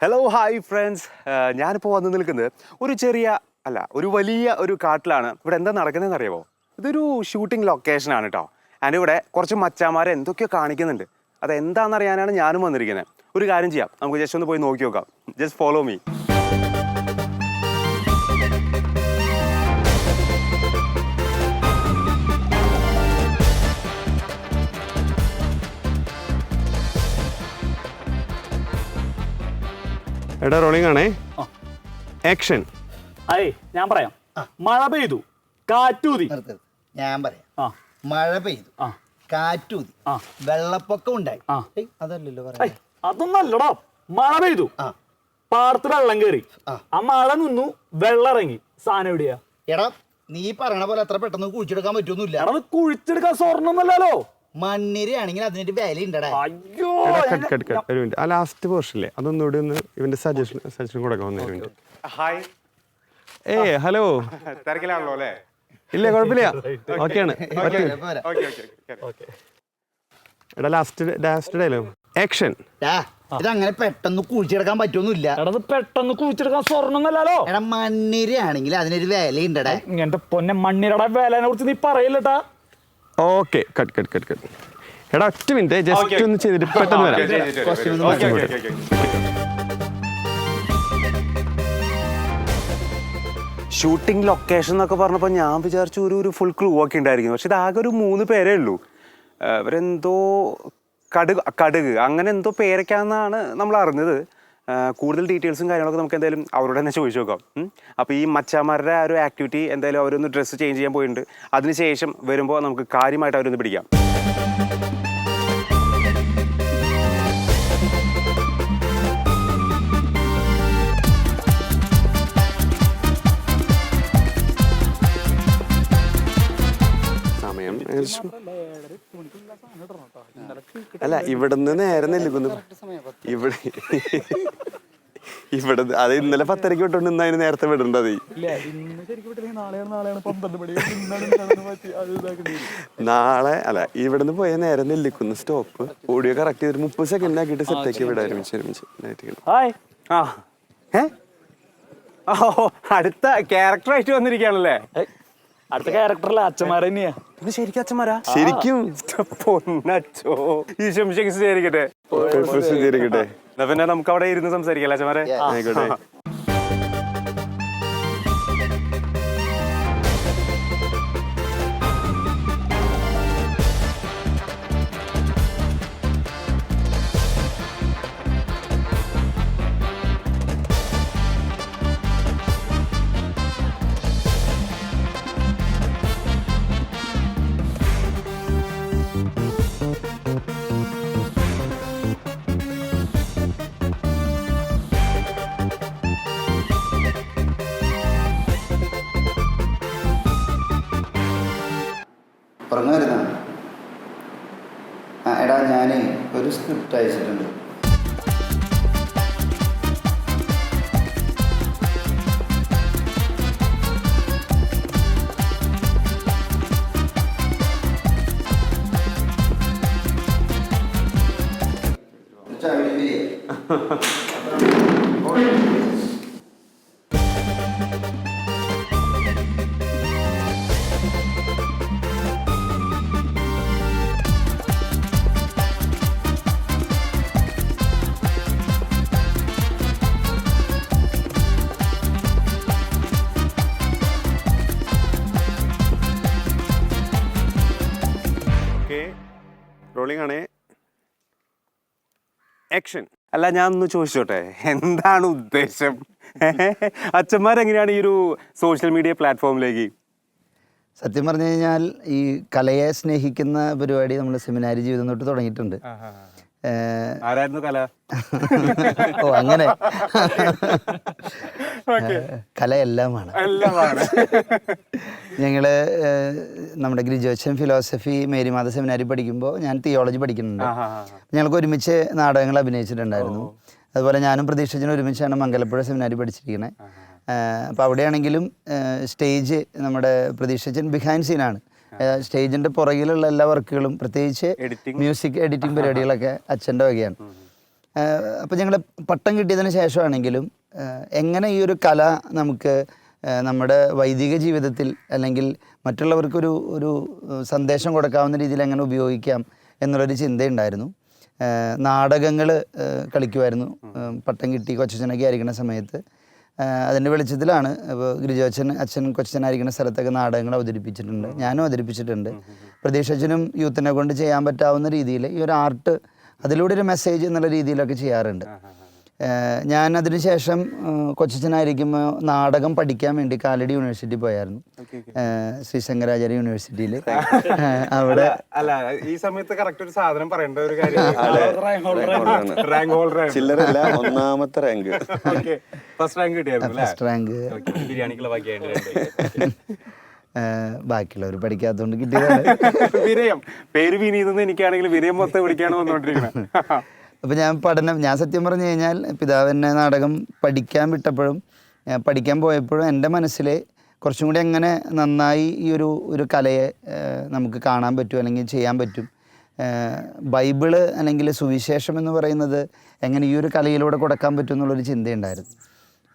Hello hi friends, ഞാനിപ്പോൾ വന്ന് നിൽക്കുന്നത് ഒരു വലിയ ഒരു കാട്ടിലാണ്. ഇവിടെ എന്താ നടക്കുന്നതെന്ന് അറിയാമോ? ഇതൊരു ഷൂട്ടിംഗ് ലൊക്കേഷനാണ് കേട്ടോ. അതിൻ്റെ ഇവിടെ കുറച്ച് മച്ചാന്മാരെ എന്തൊക്കെയോ കാണിക്കുന്നുണ്ട്. അതെന്താണെന്ന് അറിയാനാണ് ഞാനും വന്നിരിക്കുന്നത്. ഒരു കാര്യം ചെയ്യാം, നമുക്ക് ജസ്റ്റ് ഒന്ന് പോയി നോക്കി നോക്കാം. Just follow me. എടാ റോളിംഗ് ആണേ. ആക്ഷൻ. ഞാൻ പറയാം. മഴ പെയ്തു, കാറ്റൂതി. ഞാൻ പറയാം. മഴ പെയ്തു, കാറ്റൂതി, വെള്ളപ്പൊക്കം ഉണ്ടായി. അതല്ലല്ലോ പറയാ. അതൊന്നല്ലടാ. മഴ പെയ്തു, പാടത്ത് വെള്ളം കയറി, ആ മഴ നിന്നു, വെള്ളം ഇറങ്ങി. സാധനം എവിടെയാ? എടാ നീ പറയണ പോലെ അത്ര പെട്ടെന്ന് കുഴിച്ചെടുക്കാൻ പറ്റൊന്നുമില്ല. എടാ കുഴിച്ചെടുക്കാൻ സ്വർണ്ണമല്ലല്ലോ. മണ്ണിരയാണെങ്കിൽ അതിനൊരു വില ഉണ്ടടാ. അയ്യോ, ഒരു മിനിറ്റ്. ആ ലാസ്റ്റ് പോർഷനില്ലേ, അതൊന്നുകൂടി ഒന്ന് ഇവന്റെ സജഷൻ കൊടുക്കാൻ വന്നേ. ഹായ്. ഹലോ. തിരക്കിലാണല്ലോ അല്ലേ? ഇല്ല, കുഴപ്പമില്ല. ഓക്കെയാണ്. എടാ ലാസ്റ്റ് ഡയലോഗ്. ആക്ഷൻ. ഇതങ്ങനെ പെട്ടെന്ന് കുഴിച്ചെടുക്കാൻ പറ്റൊന്നുമില്ല. പെട്ടെന്ന് കുഴിച്ചെടുക്കാൻ സ്വർണ്ണമല്ലല്ലോ. എടാ മണ്ണിരയാണെങ്കിൽ അതിനൊരു വില ഉണ്ടടാ. എന്റെ പൊന്നെ, മണ്ണിരയുടെ വിലനെ കുറിച്ച് നീ പറയില്ലട്ടാ. Okay, cut. എടാ ഒറ്റ മിനിറ്റ്, ജസ്റ്റ് ഒന്ന് ചെയ്തിട്ട് പെട്ടെന്ന് വരാം. ഷൂട്ടിംഗ് ലൊക്കേഷൻ എന്നൊക്കെ പറഞ്ഞപ്പോൾ ഞാൻ വിചാരിച്ചു ഒരു ഫുൾ ക്രൂ ഒക്കെ ഉണ്ടായിരിക്കും. പക്ഷെ ഇതാകെ ഒരു 3 പേരേ ഉള്ളൂ. ഇവരെന്തോ കടുക് അങ്ങനെ എന്തോ പേരൊക്കെയാണെന്നാണ് നമ്മൾ അറിഞ്ഞത്. കൂടുതൽ ഡീറ്റെയിൽസും കാര്യങ്ങളൊക്കെ നമുക്ക് എന്തായാലും അവരോട് തന്നെ ചോദിച്ചു നോക്കാം. അപ്പോൾ ഈ മച്ചാന്മാരുടെ ആ ഒരു ആക്ടിവിറ്റി എന്തായാലും അവരൊന്ന് ഡ്രസ്സ് ചേഞ്ച് ചെയ്യാൻ പോയിട്ടുണ്ട്. അതിനുശേഷം വരുമ്പോൾ നമുക്ക് കാര്യമായിട്ട് അവരൊന്ന് പിടിക്കാം. സമയം അല്ല, ഇവിടുന്ന് നേരെ നെല്ലിക്കുന്നു. ഇവിടെ അത് ഇന്നലെ 10:30 വിട്ടോണ്ട് ഇന്ന് അതിന് നേരത്തെ വിടേണ്ടത്. നാളെ അല്ല, ഇവിടുന്ന് പോയാൽ നേരെ നെല്ലിക്കുന്നു സ്റ്റോപ്പ്. ഓഡിയോ കറക്റ്റ് ചെയ്തിട്ട് 30 സെക്കൻഡ് ആക്കിയിട്ട് സെറ്റാക്കി വിടാം. ഒരുമിച്ച് അടുത്ത ക്യാരക്ടറായിട്ട് വന്നിരിക്കുകയാണല്ലേ? അടുത്ത ക്യാരക്ടറല്ല, അച്ഛന്മാർ തന്നെയാ. പിന്നെ ശരിക്കും അച്ഛന്മാരാ? ശരിക്കും പൊന്നച്ചോ. ശരിക്കട്ടെ. എന്നാ പിന്നെ നമുക്ക് അവിടെ ഇരുന്ന് സംസാരിക്കാം അച്ഛന്മാരെ. ആയിക്കോട്ടെ. എടാ ഞാൻ ഒരു സ്ക്രിപ്റ്റ് അയച്ചിട്ടുണ്ട്. റോളിംഗ് ആണേ. ആക്ഷൻ. അല്ല, ഞാൻ ഒന്ന് ചോദിച്ചോട്ടെ, എന്താണ് ഉദ്ദേശം? അച്ഛന്മാരെങ്ങനെയാണ് ഈ ഒരു സോഷ്യൽ മീഡിയ പ്ലാറ്റ്ഫോമിലേക്ക്? സത്യം പറഞ്ഞു കഴിഞ്ഞാൽ ഈ കലയെ സ്നേഹിക്കുന്ന പരിപാടി നമ്മൾ സെമിനാരി ജീവിതം തൊട്ട് തുടങ്ങിയിട്ടുണ്ട്. ആരായിരുന്നു കല? ഓ അങ്ങനെ. കല എല്ലാമാണ്. ഞങ്ങള് നമ്മുടെ ഗ്രാജുവേഷൻ ഫിലോസഫി മേരിമാത സെമിനാരി പഠിക്കുമ്പോൾ ഞാൻ തിയോളജി പഠിക്കുന്നുണ്ട്. ഞങ്ങൾക്ക് ഒരുമിച്ച് നാടകങ്ങൾ അഭിനയിച്ചിട്ടുണ്ടായിരുന്നു. അതുപോലെ ഞാനും പ്രതീക്ഷച്ചനും ഒരുമിച്ചാണ് മംഗലപ്പുഴ സെമിനാരി പഠിച്ചിരിക്കുന്നത്. അപ്പോൾ അവിടെയാണെങ്കിലും സ്റ്റേജ് നമ്മുടെ പ്രതീക്ഷച്ചൻ ബിഹൈൻഡ് സീനാണ്. സ്റ്റേജിൻ്റെ പുറകിലുള്ള എല്ലാ വർക്കുകളും, പ്രത്യേകിച്ച് മ്യൂസിക് എഡിറ്റിംഗ് പരിപാടികളൊക്കെ അച്ഛൻ്റെ വകയാണ്. അപ്പോൾ ഞങ്ങൾ പട്ടം കിട്ടിയതിന് ശേഷമാണെങ്കിലും എങ്ങനെ ഈ ഒരു കല നമുക്ക് നമ്മുടെ വൈദിക ജീവിതത്തിൽ അല്ലെങ്കിൽ മറ്റുള്ളവർക്കൊരു ഒരു സന്ദേശം കൊടുക്കാവുന്ന രീതിയിൽ എങ്ങനെ ഉപയോഗിക്കാം എന്നുള്ളൊരു ചിന്തയുണ്ടായിരുന്നു. നാടകങ്ങൾ കളിക്കുമായിരുന്നു. പട്ടം കിട്ടി കൊച്ചച്ഛനൊക്കെ ആയിരിക്കുന്ന സമയത്ത് അതിൻ്റെ വെളിച്ചത്തിലാണ് ഇപ്പോൾ അച്ഛൻ കൊച്ചച്ഛനായിരിക്കുന്ന സ്ഥലത്തൊക്കെ നാടകങ്ങൾ അവതരിപ്പിച്ചിട്ടുണ്ട്, ഞാനും അവതരിപ്പിച്ചിട്ടുണ്ട്. പ്രതീക്ഷനും യൂത്തിനെ കൊണ്ട് ചെയ്യാൻ പറ്റാവുന്ന രീതിയിൽ ഈ ഒരു ആർട്ട് അതിലൂടെ ഒരു മെസ്സേജ് എന്നുള്ള രീതിയിലൊക്കെ ചെയ്യാറുണ്ട്. ഞാൻ അതിനുശേഷം കൊച്ചച്ഛനായിരിക്കുമ്പോൾ നാടകം പഠിക്കാൻ വേണ്ടി കാലടി യൂണിവേഴ്സിറ്റി പോയായിരുന്നു, ശ്രീ ശങ്കരാചാര്യ യൂണിവേഴ്സിറ്റിയിൽ. അവിടെ അല്ല ഈ സമയത്ത് കറക്റ്റ് ഒരു സാധനം പറയേണ്ട ഒരു കാര്യം, റാങ്ക് ഹോൾഡർ, ചില്ലറല്ല, ഒന്നാമത്തെ റാങ്ക്, ഫസ്റ്റ് റാങ്ക് കിട്ടിയായിരുന്നു. First rank. ബാക്കിയുള്ളവർ പഠിക്കാത്തതുകൊണ്ട് കിട്ടിയതാണ്. വിനയം, പേര് വിനീതെന്ന് എനിക്കാണെങ്കിൽ വിനയം മൊത്തം വിളിക്കാണ് വന്നുകൊണ്ടിരിക്കുന്നത്. അപ്പോൾ ഞാൻ സത്യം പറഞ്ഞു കഴിഞ്ഞാൽ പിതാവ് എന്നെ നാടകം പഠിക്കാൻ വിട്ടപ്പോഴും പഠിക്കാൻ പോയപ്പോഴും എൻ്റെ മനസ്സിൽ കുറച്ചും കൂടി എങ്ങനെ നന്നായി ഈ ഒരു കലയെ നമുക്ക് കാണാൻ പറ്റും അല്ലെങ്കിൽ ചെയ്യാൻ പറ്റും, ബൈബിള് അല്ലെങ്കിൽ സുവിശേഷം എന്ന് പറയുന്നത് എങ്ങനെ ഈ ഒരു കലയിലൂടെ കൊടുക്കാൻ പറ്റും എന്നുള്ളൊരു ചിന്തയുണ്ടായിരുന്നു.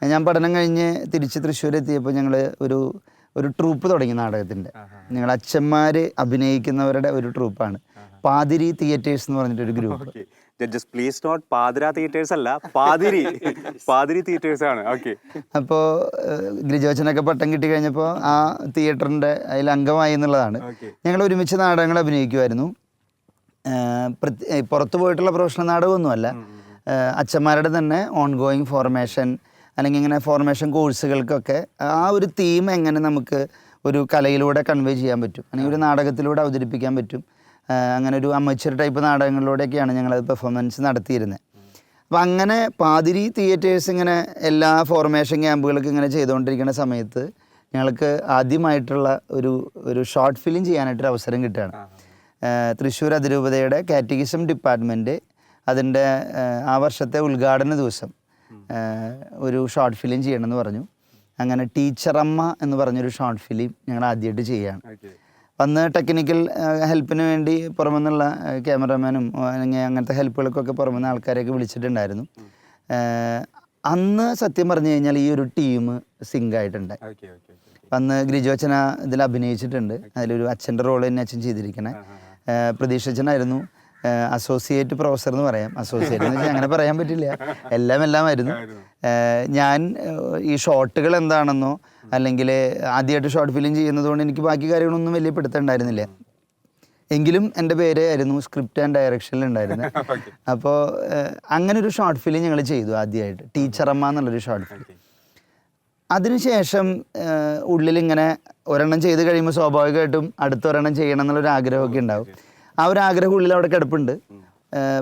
ഞാൻ പഠനം കഴിഞ്ഞ് തിരിച്ച് തൃശ്ശൂർ എത്തിയപ്പോൾ ഞങ്ങൾ ഒരു ട്രൂപ്പ് തുടങ്ങി നാടകത്തിൻ്റെ. ഞങ്ങൾ അച്ഛന്മാർ അഭിനയിക്കുന്നവരുടെ ഒരു ട്രൂപ്പാണ്, പാതിരി തിയേറ്റേഴ്സ് എന്ന് പറഞ്ഞിട്ടൊരു group. Judges please note Pathira theatres അല്ല, പാതിരി തിയേറ്റേഴ്സ് ആണ്. ഓക്കെ. അപ്പോൾ ഗ്രിജോച്ചനൊക്കെ പട്ടം കിട്ടി കഴിഞ്ഞപ്പോൾ ആ തിയേറ്ററിൻ്റെ അതിൽ അംഗമായി എന്നുള്ളതാണ്. ഞങ്ങൾ ഒരുമിച്ച് നാടകങ്ങൾ അഭിനയിക്കുമായിരുന്നു. പുറത്തു പോയിട്ടുള്ള പ്രൊഫഷണൽ നാടകമൊന്നുമല്ല, അച്ഛന്മാരുടെ തന്നെ ഓൺഗോയിങ് ഫോർമേഷൻ അല്ലെങ്കിൽ ഇങ്ങനെ ഫോർമേഷൻ കോഴ്സുകൾക്കൊക്കെ ആ ഒരു തീം എങ്ങനെ നമുക്ക് ഒരു കലയിലൂടെ കൺവേ ചെയ്യാൻ പറ്റും അല്ലെങ്കിൽ ഒരു നാടകത്തിലൂടെ അവതരിപ്പിക്കാൻ പറ്റും, അങ്ങനെ ഒരു അമച്വർ ടൈപ്പ് നാടകങ്ങളിലൂടെയൊക്കെയാണ് ഞങ്ങളത് പെർഫോമൻസ് നടത്തിയിരുന്നത്. അപ്പോൾ അങ്ങനെ പാതിരി തിയേറ്റേഴ്സ് ഇങ്ങനെ എല്ലാ ഫോർമേഷൻ ക്യാമ്പുകൾക്ക് ഇങ്ങനെ ചെയ്തുകൊണ്ടിരിക്കുന്ന സമയത്ത് ഞങ്ങൾക്ക് ആദ്യമായിട്ടുള്ള ഒരു ഷോർട്ട് ഫിലിം ചെയ്യാനായിട്ടൊരു അവസരം കിട്ടുകയാണ്. തൃശ്ശൂർ അതിരൂപതയുടെ കാറ്റഗിസം ഡിപ്പാർട്ട്മെൻറ്റ് അതിൻ്റെ ആ വർഷത്തെ ഉദ്ഘാടന ദിവസം ഒരു ഷോർട്ട് ഫിലിം ചെയ്യണമെന്ന് പറഞ്ഞു. അങ്ങനെ ടീച്ചറമ്മ എന്ന് പറഞ്ഞൊരു ഷോർട്ട് ഫിലിം ഞങ്ങൾ ആദ്യമായിട്ട് ചെയ്യുകയാണ്. അന്ന് ടെക്നിക്കൽ ഹെൽപ്പിന് വേണ്ടി പുറമെന്നുള്ള ക്യാമറമാനും അല്ലെങ്കിൽ അങ്ങനത്തെ ഹെൽപ്പുകൾക്കൊക്കെ പുറമെന്ന ആൾക്കാരെയൊക്കെ വിളിച്ചിട്ടുണ്ടായിരുന്നു. അന്ന് സത്യം പറഞ്ഞു കഴിഞ്ഞാൽ ഈ ഒരു ടീം സിങ്കായിട്ടുണ്ട്. അന്ന് ഗ്രിജോച്ചന ഇതിൽ അഭിനയിച്ചിട്ടുണ്ട്, അതിലൊരു അച്ഛൻ്റെ റോൾ തന്നെ അച്ഛൻ ചെയ്തിരിക്കണേ. പ്രതീക്ഷച്ചനായിരുന്നു അസോസിയേറ്റ് പ്രൊഫസർ എന്ന് പറയാം, അസോസിയേറ്റ് എന്ന് വെച്ചാൽ അങ്ങനെ പറയാൻ പറ്റില്ല, എല്ലാമായിരുന്നു. ഞാൻ ഈ ഷോട്ടുകൾ എന്താണെന്നോ അല്ലെങ്കിൽ ആദ്യമായിട്ട് ഷോർട്ട് ഫിലിം ചെയ്യുന്നതുകൊണ്ട് എനിക്ക് ബാക്കി കാര്യങ്ങളൊന്നും വലിയ പിടുത്തമുണ്ടായിരുന്നില്ല. എങ്കിലും എൻ്റെ പേര് ആയിരുന്നു സ്ക്രിപ്റ്റ് ആൻഡ് ഡയറക്ഷനിലുണ്ടായിരുന്നത്. അപ്പോൾ അങ്ങനെ ഒരു ഷോർട്ട് ഫിലിം ഞങ്ങൾ ചെയ്തു ആദ്യമായിട്ട്, ടീച്ചറമ്മ എന്നുള്ളൊരു ഷോർട്ട് ഫിലിം. അതിനുശേഷം ഉള്ളിലിങ്ങനെ ഒരെണ്ണം ചെയ്ത് കഴിയുമ്പോൾ സ്വാഭാവികമായിട്ടും അടുത്തൊരെണ്ണം ചെയ്യണം എന്നുള്ളൊരു ആഗ്രഹമൊക്കെ ഉണ്ടാവും. ആ ഒരു ആഗ്രഹം ഉള്ളിൽ അവിടെ കിടപ്പുണ്ട്.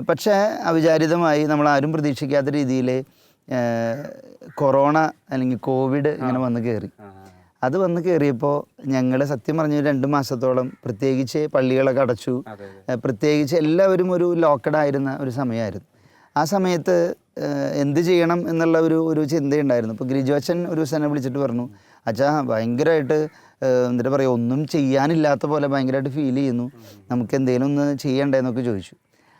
പക്ഷേ അവിചാരിതമായി നമ്മളാരും പ്രതീക്ഷിക്കാത്ത രീതിയിൽ കൊറോണ അല്ലെങ്കിൽ കോവിഡ് ഇങ്ങനെ വന്ന് കയറി. അത് വന്ന് കയറിയപ്പോൾ ഞങ്ങൾ സത്യം പറഞ്ഞ 2 മാസത്തോളം പ്രത്യേകിച്ച് പള്ളികളൊക്കെ അടച്ചു, പ്രത്യേകിച്ച് എല്ലാവരും ഒരു ലോക്ക്ഡ് ആയിരുന്ന ഒരു സമയമായിരുന്നു. ആ സമയത്ത് എന്ത് ചെയ്യണം എന്നുള്ള ഒരു ചിന്തയുണ്ടായിരുന്നു. ഇപ്പോൾ ഗ്രിജോച്ചൻ ഒരു ദിവസം എന്നെ വിളിച്ചിട്ട് പറഞ്ഞു, അച്ഛാ ഭയങ്കരമായിട്ട് എന്നിട്ട് പറയുക ഒന്നും ചെയ്യാനില്ലാത്ത പോലെ ഭയങ്കരമായിട്ട് ഫീൽ ചെയ്യുന്നു, നമുക്ക് എന്തെങ്കിലും ഒന്ന് ചെയ്യണ്ടേന്നൊക്കെ ചോദിച്ചു.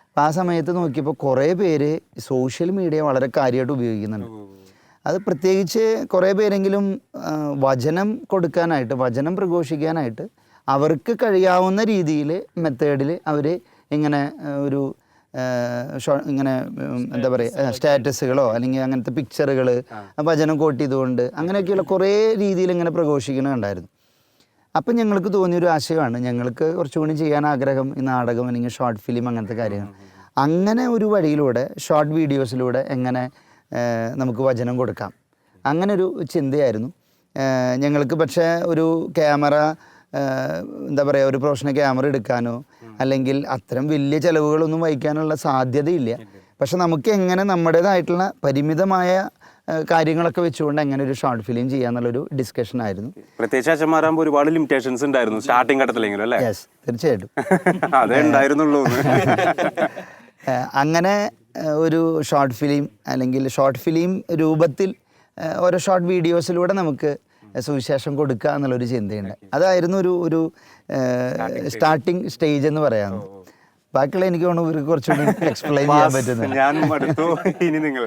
അപ്പോൾ ആ സമയത്ത് നോക്കിയപ്പോൾ കുറേ പേര് സോഷ്യൽ മീഡിയ വളരെ കാര്യമായിട്ട് ഉപയോഗിക്കുന്നുണ്ട്. അത് പ്രത്യേകിച്ച് കുറേ പേരെങ്കിലും വചനം കൊടുക്കാനായിട്ട്, വചനം പ്രഘോഷിക്കാനായിട്ട് അവർക്ക് കഴിയാവുന്ന രീതിയിൽ മെത്തേഡിൽ അവർ ഇങ്ങനെ ഇങ്ങനെ എന്താ പറയുക സ്റ്റാറ്റസുകളോ അല്ലെങ്കിൽ അങ്ങനത്തെ പിക്ചറുകൾ വചനം കോട്ട് ചെയ്തുകൊണ്ട് അങ്ങനെയൊക്കെയുള്ള കുറേ രീതിയിൽ ഇങ്ങനെ പ്രഘോഷിക്കണുണ്ടായിരുന്നു. അപ്പം ഞങ്ങൾക്ക് തോന്നിയൊരു ആശയമാണ്, ഞങ്ങൾക്ക് കുറച്ചുകൂടി ചെയ്യാൻ ആഗ്രഹം ഈ നാടകം അല്ലെങ്കിൽ ഷോർട്ട് ഫിലിം അങ്ങനത്തെ കാര്യങ്ങൾ. അങ്ങനെ ഒരു വഴിയിലൂടെ ഷോർട്ട് വീഡിയോസിലൂടെ എങ്ങനെ നമുക്ക് വചനം കൊടുക്കാം, അങ്ങനെ ഒരു ചിന്തയായിരുന്നു ഞങ്ങൾക്ക്. പക്ഷേ ഒരു ക്യാമറ എന്താ പറയുക, ഒരു പ്രൊഫഷണൽ ക്യാമറ എടുക്കാനോ അല്ലെങ്കിൽ അത്തരം വലിയ ചിലവുകളൊന്നും വഹിക്കാനുള്ള സാധ്യതയില്ല. പക്ഷെ നമുക്ക് എങ്ങനെ നമ്മുടേതായിട്ടുള്ള പരിമിതമായ കാര്യങ്ങളൊക്കെ വെച്ചുകൊണ്ട് എങ്ങനെ ഒരു ഷോർട്ട് ഫിലിം ചെയ്യാന്നുള്ളൊരു ഡിസ്കഷൻ ആയിരുന്നു. പ്രത്യേകിച്ച് അച്ഛന്മാരാകുമ്പോൾ ഒരുപാട് ലിമിറ്റേഷൻസ് ഉണ്ടായിരുന്നു സ്റ്റാർട്ടിങ് ഘട്ടത്തിലെങ്കിലും അല്ലേ? യെസ്, തീർച്ചയായിട്ടും അതേ ഉണ്ടായിരുന്നുള്ളൂ. അങ്ങനെ ഒരു ഷോർട്ട് ഫിലിം അല്ലെങ്കിൽ ഷോർട്ട് ഫിലിം രൂപത്തിൽ ഓരോ ഷോർട്ട് വീഡിയോസിലൂടെ നമുക്ക് സുവിശേഷം കൊടുക്കുക എന്നുള്ളൊരു ചിന്തയുണ്ട്. അതായിരുന്നു ഒരു സ്റ്റാർട്ടിങ് സ്റ്റേജ് എന്ന് പറയാം. ബാക്കിയുള്ള എനിക്ക് തോന്നുന്നു ഇവർക്ക് കുറച്ചുകൂടി എക്സ്പ്ലെയിൻ ചെയ്യാൻ പറ്റുന്നത്. ഞാനും അടുത്തു. ഇനി നിങ്ങൾ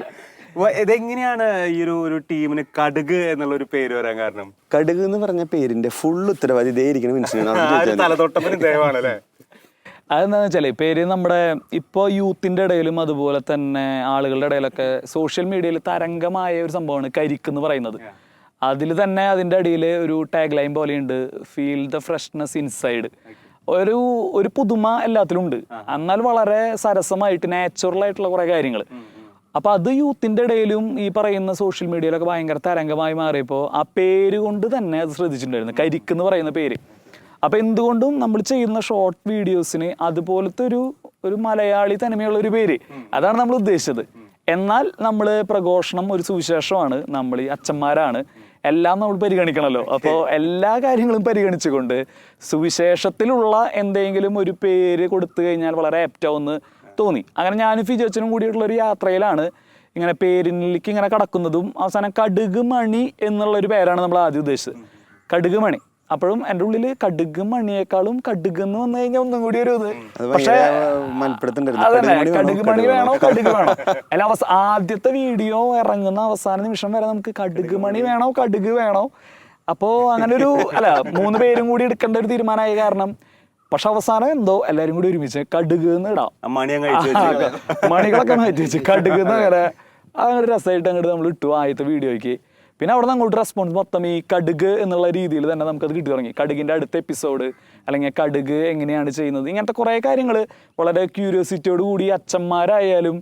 ഇതെങ്ങനെയാണ് ഈ ഒരു ടീമിന് കടുക് എന്നുള്ള ഒരു പേര് വരാൻ കാരണം? കടുക് എന്ന് പറഞ്ഞ പേരിന്റെ ഫുൾ ഉത്തരവാദി ഇതേ ഇരിക്കുന്ന മനുഷ്യനാണ്. തലതൊട്ടപ്പന് ഇദ്ദേഹമാണല്ലേ? അതെന്താണെന്ന് വെച്ചാൽ പേര് നമ്മുടെ ഇപ്പോൾ യൂത്തിൻ്റെ ഇടയിലും അതുപോലെ തന്നെ ആളുകളുടെ ഇടയിലൊക്കെ സോഷ്യൽ മീഡിയയിൽ തരംഗമായ ഒരു സംഭവമാണ് കരിക്ക് എന്ന് പറയുന്നത്. അതിൽ തന്നെ അതിൻ്റെ അടിയിൽ ഒരു ടാഗ് ലൈൻ പോലെയുണ്ട്, ഫീൽ ദ ഫ്രഷ്നെസ് ഇൻസൈഡ്. ഒരു പുതുമ എല്ലാത്തിലും ഉണ്ട്, എന്നാൽ വളരെ സരസമായിട്ട് നാച്ചുറൽ ആയിട്ടുള്ള കുറേ കാര്യങ്ങൾ. അപ്പോൾ അത് യൂത്തിൻ്റെ ഇടയിലും ഈ പറയുന്ന സോഷ്യൽ മീഡിയയിലൊക്കെ ഭയങ്കര തരംഗമായി മാറിയപ്പോൾ ആ പേര് കൊണ്ട് തന്നെ അത് ശ്രദ്ധിച്ചിട്ടുണ്ടായിരുന്നു, കരിക്ക് എന്ന് പറയുന്ന പേര്. അപ്പോൾ എന്തുകൊണ്ടും നമ്മൾ ചെയ്യുന്ന ഷോർട്ട് വീഡിയോസിന് അതുപോലത്തെ ഒരു മലയാളി തനിമയുള്ള ഒരു പേര്, അതാണ് നമ്മൾ ഉദ്ദേശിച്ചത്. എന്നാൽ നമ്മൾ പ്രഘോഷണം ഒരു സുവിശേഷമാണ്, നമ്മൾ ഈ അച്ഛന്മാരാണ്, എല്ലാം നമ്മൾ പരിഗണിക്കണമല്ലോ. അപ്പോൾ എല്ലാ കാര്യങ്ങളും പരിഗണിച്ചുകൊണ്ട് സുവിശേഷത്തിലുള്ള എന്തെങ്കിലും ഒരു പേര് കൊടുത്തു കഴിഞ്ഞാൽ വളരെ ആപ്റ്റാവുമെന്ന് തോന്നി. അങ്ങനെ ഞാനും ഫിജോച്ചനും കൂടിയിട്ടുള്ളൊരു യാത്രയിലാണ് ഇങ്ങനെ പേരിലേക്ക് ഇങ്ങനെ കടക്കുന്നതും അവസാനം കടുക് മണി എന്നുള്ളൊരു പേരാണ് നമ്മൾ ആദ്യം ഉദ്ദേശിച്ചത്, കടുക് മണി. അപ്പോഴും എൻ്റെ ഉള്ളിൽ കടുക് മണിയേക്കാളും കടുക് എന്ന് വന്നു കഴിഞ്ഞാൽ ഒന്നും കൂടി ഒരു ഇത്. പക്ഷേ അതന്നെ, കടുക് മണി വേണോ കടുക് വേണോ അല്ല, ആദ്യത്തെ വീഡിയോ ഇറങ്ങുന്ന അവസാന നിമിഷം വരെ നമുക്ക് കടുക് മണി വേണോ കടുക് വേണോ. അപ്പോൾ അങ്ങനെ ഒരു 3 പേരും കൂടി എടുക്കേണ്ട ഒരു തീരുമാനമായ കാരണം. പക്ഷെ അവസാനം എന്തോ എല്ലാവരും കൂടി ഒരുമിച്ച് കടുക് എന്ന് ഇടാം, മണികളൊക്കെ മാറ്റി വെച്ച് കടുക് എന്ന് അങ്ങനെ രസമായിട്ട് അങ്ങോട്ട് നമ്മൾ ഇട്ടു ആദ്യത്തെ വീഡിയോയ്ക്ക്. പിന്നെ അവിടെ നിന്ന് അങ്ങോട്ട് റെസ്പോൺസ് മൊത്തം ഈ കടുക് എന്നുള്ള രീതിയിൽ തന്നെ നമുക്കത് കിട്ടി തുടങ്ങി. കടുകിൻ്റെ അടുത്ത എപ്പിസോഡ്, അല്ലെങ്കിൽ കടുക് എങ്ങനെയാണ് ചെയ്യുന്നത്, ഇങ്ങനത്തെ കുറേ കാര്യങ്ങൾ വളരെ ക്യൂരിയോസിറ്റിയോട് കൂടി അച്ഛന്മാരായാലും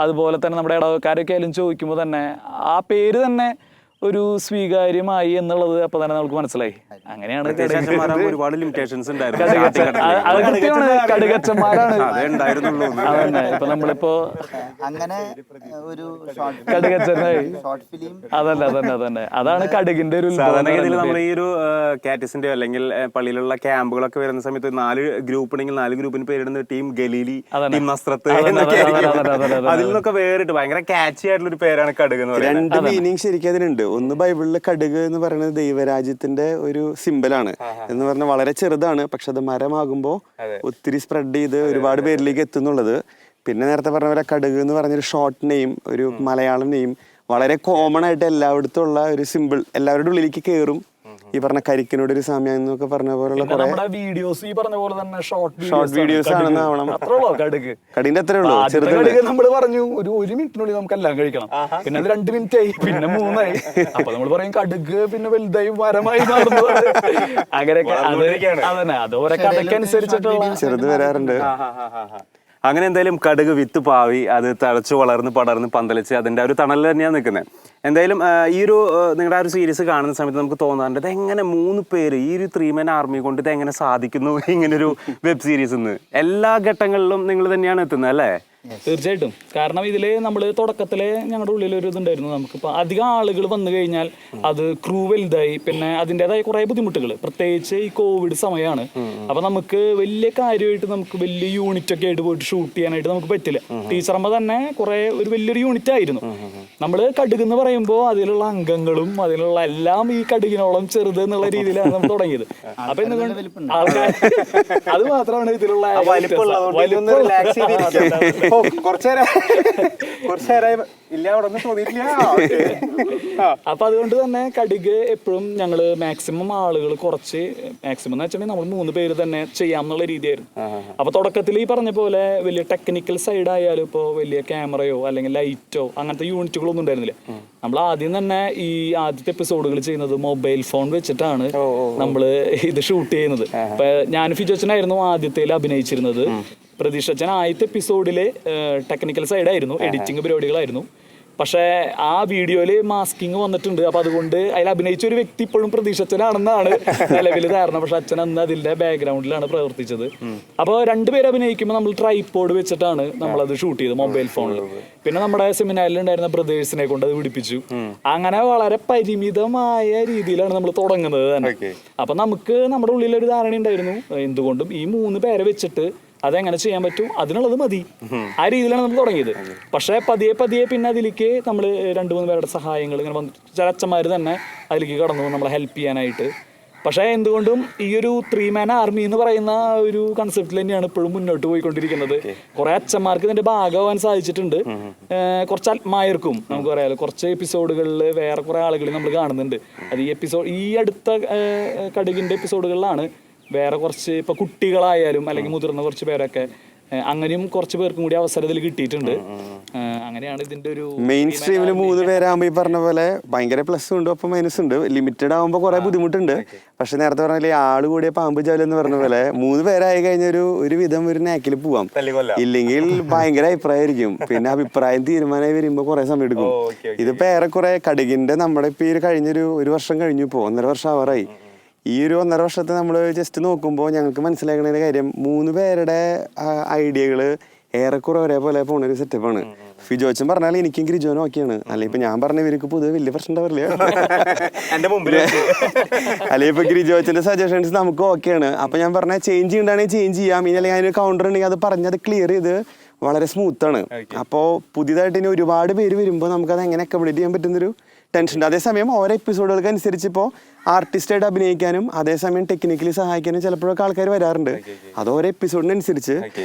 അതുപോലെ തന്നെ നമ്മുടെ ഇടവക്കാരൊക്കെ ആയാലും ചോദിക്കുമ്പോൾ തന്നെ ആ പേര് തന്നെ ഒരു സ്വീകാര്യമായി എന്നുള്ളത് അപ്പൊ തന്നെ നമുക്ക് മനസ്സിലായി. അങ്ങനെയാണ് ഒരുപാട് ലിമിറ്റേഷൻസ് കടുകച്ചന്മാരാണ്. അതന്നെ ഇപ്പൊ നമ്മളിപ്പോ അങ്ങനെ ഒരു കടുകച്ചനായി. അതന്നെ അതാണ് കടുകിന്റെ ഒരു സാധാരണഗതിയിൽ നമ്മൾ ഈ ഒരു കാറ്റിസിന്റെ അല്ലെങ്കിൽ പള്ളിയിലുള്ള ക്യാമ്പുകളൊക്കെ വരുന്ന സമയത്ത് 4 ഗ്രൂപ്പ് ഉണ്ടെങ്കിൽ 4 ഗ്രൂപ്പിന് പേരിടുന്ന ടീം ഗലീലി, ടീം നസ്രത്ത് എന്നൊക്കെ ആയിരിക്കും. അതിൽ നിന്നൊക്കെ വേറിട്ട് ഭയങ്കര കാച്ചി ആയിട്ടുള്ള ഒരു പേരാണ് കടുക് എന്ന് പറയുന്നത്. 2 മീനിങ് ശരിക്കും അതിനുണ്ട്. ഒന്ന് ബൈബിളിലെ കടുക് എന്ന് പറയുന്നത് ദൈവരാജ്യത്തിന്റെ ഒരു സിമ്പലാണ് എന്ന് പറഞ്ഞാൽ വളരെ ചെറുതാണ്, പക്ഷെ അത് മരമാകുമ്പോൾ ഒത്തിരി സ്പ്രെഡ് ചെയ്ത് ഒരുപാട് പേരിലേക്ക് എത്തുന്നുള്ളത്. പിന്നെ നേരത്തെ പറഞ്ഞ പോലെ കടുക് എന്ന് പറഞ്ഞൊരു ഷോർട്ട് നെയിം, ഒരു മലയാളം നെയിം, വളരെ കോമൺ ആയിട്ട് എല്ലായിടത്തും ഉള്ള ഒരു സിമ്പിൾ, എല്ലാവരുടെ ഉള്ളിലേക്ക് കയറും. ഈ പറഞ്ഞ കരിക്കിനോട് ഒരു സാമ്യം എന്നൊക്കെ പറഞ്ഞ പോലുള്ള വീഡിയോസ് ഈ പറഞ്ഞ പോലെ തന്നെ ഷോർട്ട് വീഡിയോസ് ആണെന്ന് ആവണം. കടിന്റെ അത്രേ ഉള്ളൂ, നമ്മൾ പറഞ്ഞു ഒരു മിനിറ്റിനുള്ളിൽ നമുക്ക് എല്ലാം കഴിക്കണം, പിന്നെ അത് 2 മിനിറ്റ് ആയി, പിന്നെ 3 ആയി. അപ്പൊ നമ്മൾ പറയും കടുക് പിന്നെ വലുതായി മരമായി മാറുന്നത്. അങ്ങനെയൊക്കെ അതന്നെ അത് ഓരോ കഥയ്ക്ക് അനുസരിച്ചിട്ടുള്ള ചെറുത് വരാറുണ്ട്. അങ്ങനെ എന്തായാലും കടുക് വിത്ത് പാവി അത് തഴച്ചു വളർന്ന് പടർന്ന് പന്തലിച്ച് അതിൻ്റെ ഒരു തണലിൽ തന്നെയാണ് നിൽക്കുന്നത്. എന്തായാലും ഈ ഒരു നിങ്ങളുടെ ആ ഒരു സീരീസ് കാണുന്ന സമയത്ത് നമുക്ക് തോന്നാറുണ്ട് ഇതെങ്ങനെ 3 പേര് ഈ ഒരു 3 man ആർമി കൊണ്ട് ഇതെങ്ങനെ സാധിക്കുന്നു ഇങ്ങനൊരു വെബ് സീരീസ് എന്ന്. എല്ലാ ഘട്ടങ്ങളിലും നിങ്ങൾ തന്നെയാണ് എത്തുന്നത് അല്ലേ? തീർച്ചയായിട്ടും. കാരണം ഇതില് നമ്മൾ തുടക്കത്തില് ഞങ്ങളുടെ ഉള്ളിൽ ഒരു ഇതുണ്ടായിരുന്നു, നമുക്കിപ്പോൾ അധികം ആളുകൾ വന്നു കഴിഞ്ഞാൽ അത് ക്രൂ വലുതായി, പിന്നെ അതിൻ്റെതായ കുറേ ബുദ്ധിമുട്ടുകൾ, പ്രത്യേകിച്ച് ഈ കോവിഡ് സമയമാണ്. അപ്പൊ നമുക്ക് വലിയ കാര്യമായിട്ട് നമുക്ക് വലിയ യൂണിറ്റ് ഒക്കെ ആയിട്ട് പോയിട്ട് ഷൂട്ട് ചെയ്യാനായിട്ട് നമുക്ക് പറ്റില്ല. ടീച്ചറമ്മ തന്നെ കുറെ ഒരു വലിയൊരു യൂണിറ്റ് ആയിരുന്നു. നമ്മൾ കടുക് എന്ന് പറയുമ്പോൾ അതിലുള്ള അംഗങ്ങളും അതിലുള്ള എല്ലാം ഈ കടുകിനോളം ചെറുത് എന്നുള്ള രീതിയിലാണ് നമ്മൾ തുടങ്ങിയത്. അപ്പൊ എന്തുകൊണ്ട് ആൾക്കാർ അത് മാത്രമാണ് ഇതിലുള്ള അപ്പൊ അതുകൊണ്ട് തന്നെ കടുക് എപ്പോഴും ഞങ്ങള് മാക്സിമം ആളുകൾ കുറച്ച്, മാക്സിമം എന്ന് വെച്ചിട്ടുണ്ടെങ്കിൽ നമ്മൾ 3 പേര് തന്നെ ചെയ്യാമെന്നുള്ള രീതിയായിരുന്നു. അപ്പൊ തുടക്കത്തിൽ ഈ പറഞ്ഞ പോലെ വലിയ ടെക്നിക്കൽ സൈഡ് ആയാലും ഇപ്പോ വലിയ ക്യാമറയോ അല്ലെങ്കിൽ ലൈറ്റോ അങ്ങനത്തെ യൂണിറ്റുകളൊന്നും ഉണ്ടായിരുന്നില്ല. നമ്മൾ ആദ്യം തന്നെ ഈ ആദ്യത്തെ എപ്പിസോഡുകൾ ചെയ്യുന്നത് മൊബൈൽ ഫോൺ വെച്ചിട്ടാണ് നമ്മൾ ഇത് ഷൂട്ട് ചെയ്യുന്നത്. ഇപ്പൊ ഞാൻ ഫിജോച്ചനായിരുന്നു ആദ്യത്തേൽ അഭിനയിച്ചിരുന്നത്. പ്രതീക്ഷച്ചൻ ആദ്യത്തെ എപ്പിസോഡില് ടെക്നിക്കൽ സൈഡായിരുന്നു, എഡിറ്റിംഗ് പരിപാടികളായിരുന്നു. പക്ഷേ ആ വീഡിയോയില് മാസ്കിങ് വന്നിട്ടുണ്ട്. അപ്പൊ അതുകൊണ്ട് അതിൽ അഭിനയിച്ച ഒരു വ്യക്തി ഇപ്പോഴും പ്രതീക്ഷച്ചനാണെന്നാണ് നിലവിൽ ധാരണ. പക്ഷെ അച്ഛൻ അന്ന് അതിന്റെ ബാക്ക്ഗ്രൗണ്ടിലാണ് പ്രവർത്തിച്ചത്. അപ്പോൾ 2 പേര് അഭിനയിക്കുമ്പോൾ നമ്മൾ ട്രൈപോഡ് വെച്ചിട്ടാണ് നമ്മളത് ഷൂട്ട് ചെയ്തത് മൊബൈൽ ഫോണിൽ. പിന്നെ നമ്മുടെ സെമിനാറിൽ ഉണ്ടായിരുന്ന ബ്രദേഴ്സിനെ കൊണ്ട് അത് പിടിപ്പിച്ചു. അങ്ങനെ വളരെ പരിമിതമായ രീതിയിലാണ് നമ്മൾ തുടങ്ങുന്നത് തന്നെ. അപ്പൊ നമുക്ക് നമ്മുടെ ഉള്ളിലൊരു ധാരണ ഉണ്ടായിരുന്നു, എന്തുകൊണ്ടും ഈ 3 പേരെ വെച്ചിട്ട് അതെങ്ങനെ ചെയ്യാൻ പറ്റും, അതിനുള്ളത് മതി, ആ രീതിയിലാണ് നമ്മൾ തുടങ്ങിയത്. പക്ഷേ പതിയെ പിന്നെ അതിലേക്ക് നമ്മൾ 2-3 പേരുടെ സഹായങ്ങൾ ഇങ്ങനെ വന്നു. ചില അച്ഛന്മാർ തന്നെ അതിലേക്ക് കടന്നു നമ്മളെ ഹെൽപ്പ് ചെയ്യാനായിട്ട്. പക്ഷേ എന്തുകൊണ്ടും ഈ ഒരു 3-man ആർമി എന്ന് പറയുന്ന ഒരു കൺസെപ്റ്റിൽ തന്നെയാണ് ഇപ്പോഴും മുന്നോട്ട് പോയിക്കൊണ്ടിരിക്കുന്നത്. കുറെ അച്ഛന്മാർക്ക് ഇതിന്റെ ഭാഗമാവാൻ സാധിച്ചിട്ടുണ്ട്. കുറച്ച് ആത്മായർക്കും നമുക്ക് പറയാമല്ലോ, കുറച്ച് എപ്പിസോഡുകളിൽ വേറെ കുറെ ആളുകൾ നമ്മൾ കാണുന്നുണ്ട്. അത് ഈ അടുത്ത കടുകിന്റെ എപ്പിസോഡുകളിലാണ് വേറെ കുറച്ച് ഇപ്പൊ കുട്ടികളായാലും അല്ലെങ്കിൽ മുതിർന്ന കുറച്ച് പേരൊക്കെ അങ്ങനെയും കുറച്ച് പേർക്കും കൂടി അവസരത്തിൽ കിട്ടിയിട്ടുണ്ട്. അങ്ങനെയാണ് ഇതിന്റെ ഒരു മെയിൻ സ്ട്രീമിൽ 3 പേരാകുമ്പോൾ ഈ പറഞ്ഞ പോലെ ഭയങ്കര പ്ലസ് ഉണ്ട്, ഒപ്പം മൈനസ് ഉണ്ട്. ലിമിറ്റഡ് ആകുമ്പോൾ കുറെ ബുദ്ധിമുട്ടുണ്ട്. പക്ഷെ നേരത്തെ പറഞ്ഞാൽ ആള് കൂടിയ പാമ്പ് ചാല് എന്ന് പറഞ്ഞ പോലെ 3 പേരായി കഴിഞ്ഞ ഒരു വിധം ഒരു നാക്കിൽ പോവാം. ഇല്ലെങ്കിൽ ഭയങ്കര അഭിപ്രായമായിരിക്കും. പിന്നെ അഭിപ്രായം തീരുമാനമായി വരുമ്പോൾ കുറെ സമയം എടുക്കും. ഇതിപ്പോ ഏറെക്കുറെ കടുകിന്റെ നമ്മുടെ ഇപ്പൊ ഈ കഴിഞ്ഞൊരു വർഷം കഴിഞ്ഞു, ഇപ്പോ 1.5 വർഷം ആവാറായി. ഈ ഒരു 1.5 വർഷത്തെ നമ്മൾ ജസ്റ്റ് നോക്കുമ്പോൾ ഞങ്ങൾക്ക് മനസ്സിലാക്കുന്ന കാര്യം 3 പേരുടെ ഐഡിയകള് ഏറെക്കുറെ ഒരേപോലെ പോണൊരു സെറ്റപ്പാണ്. ഫിജോച്ചൻ പറഞ്ഞാൽ എനിക്കും ഗ്രിജോനും ഒക്കെയാണ്. അല്ലെങ്കിൽ ഇപ്പൊ ഞാൻ പറഞ്ഞ ഇവർക്ക് പൊതുവെ വലിയ പ്രശ്നം ഉണ്ടാവില്ല. അല്ലെങ്കിൽ ഇപ്പൊ ഗ്രിജോച്ചന്റെ സജഷൻസ് നമുക്ക് ഓക്കെയാണ്. അപ്പൊ ഞാൻ പറഞ്ഞ ചേഞ്ച് ചെയ്യണ്ടാണെങ്കിൽ ചേഞ്ച് ചെയ്യാം. ഇനി അല്ലെങ്കിൽ അതിന് കൗണ്ടർ ഉണ്ടെങ്കിൽ അത് പറഞ്ഞ് അത് ക്ലിയർ ചെയ്ത് വളരെ സ്മൂത്താണ്. അപ്പോൾ പുതിയതായിട്ട് ഇനി ഒരുപാട് പേര് വരുമ്പോൾ നമുക്കത് എങ്ങനെ അക്കോമഡേറ്റ് ചെയ്യാൻ പറ്റുന്നൊരു ടെൻഷൻ. അതേസമയം ഓരോ എപ്പിസോഡുകൾക്ക് അനുസരിച്ച് ഇപ്പോൾ ആർട്ടിസ്റ്റായിട്ട് അഭിനയിക്കാനും അതേസമയം ടെക്നിക്കലി സഹായിക്കാനും ചിലപ്പോഴൊക്കെ ആൾക്കാർ വരാറുണ്ട്. അത് ഓരോ എപ്പിസോഡിനനുസരിച്ച്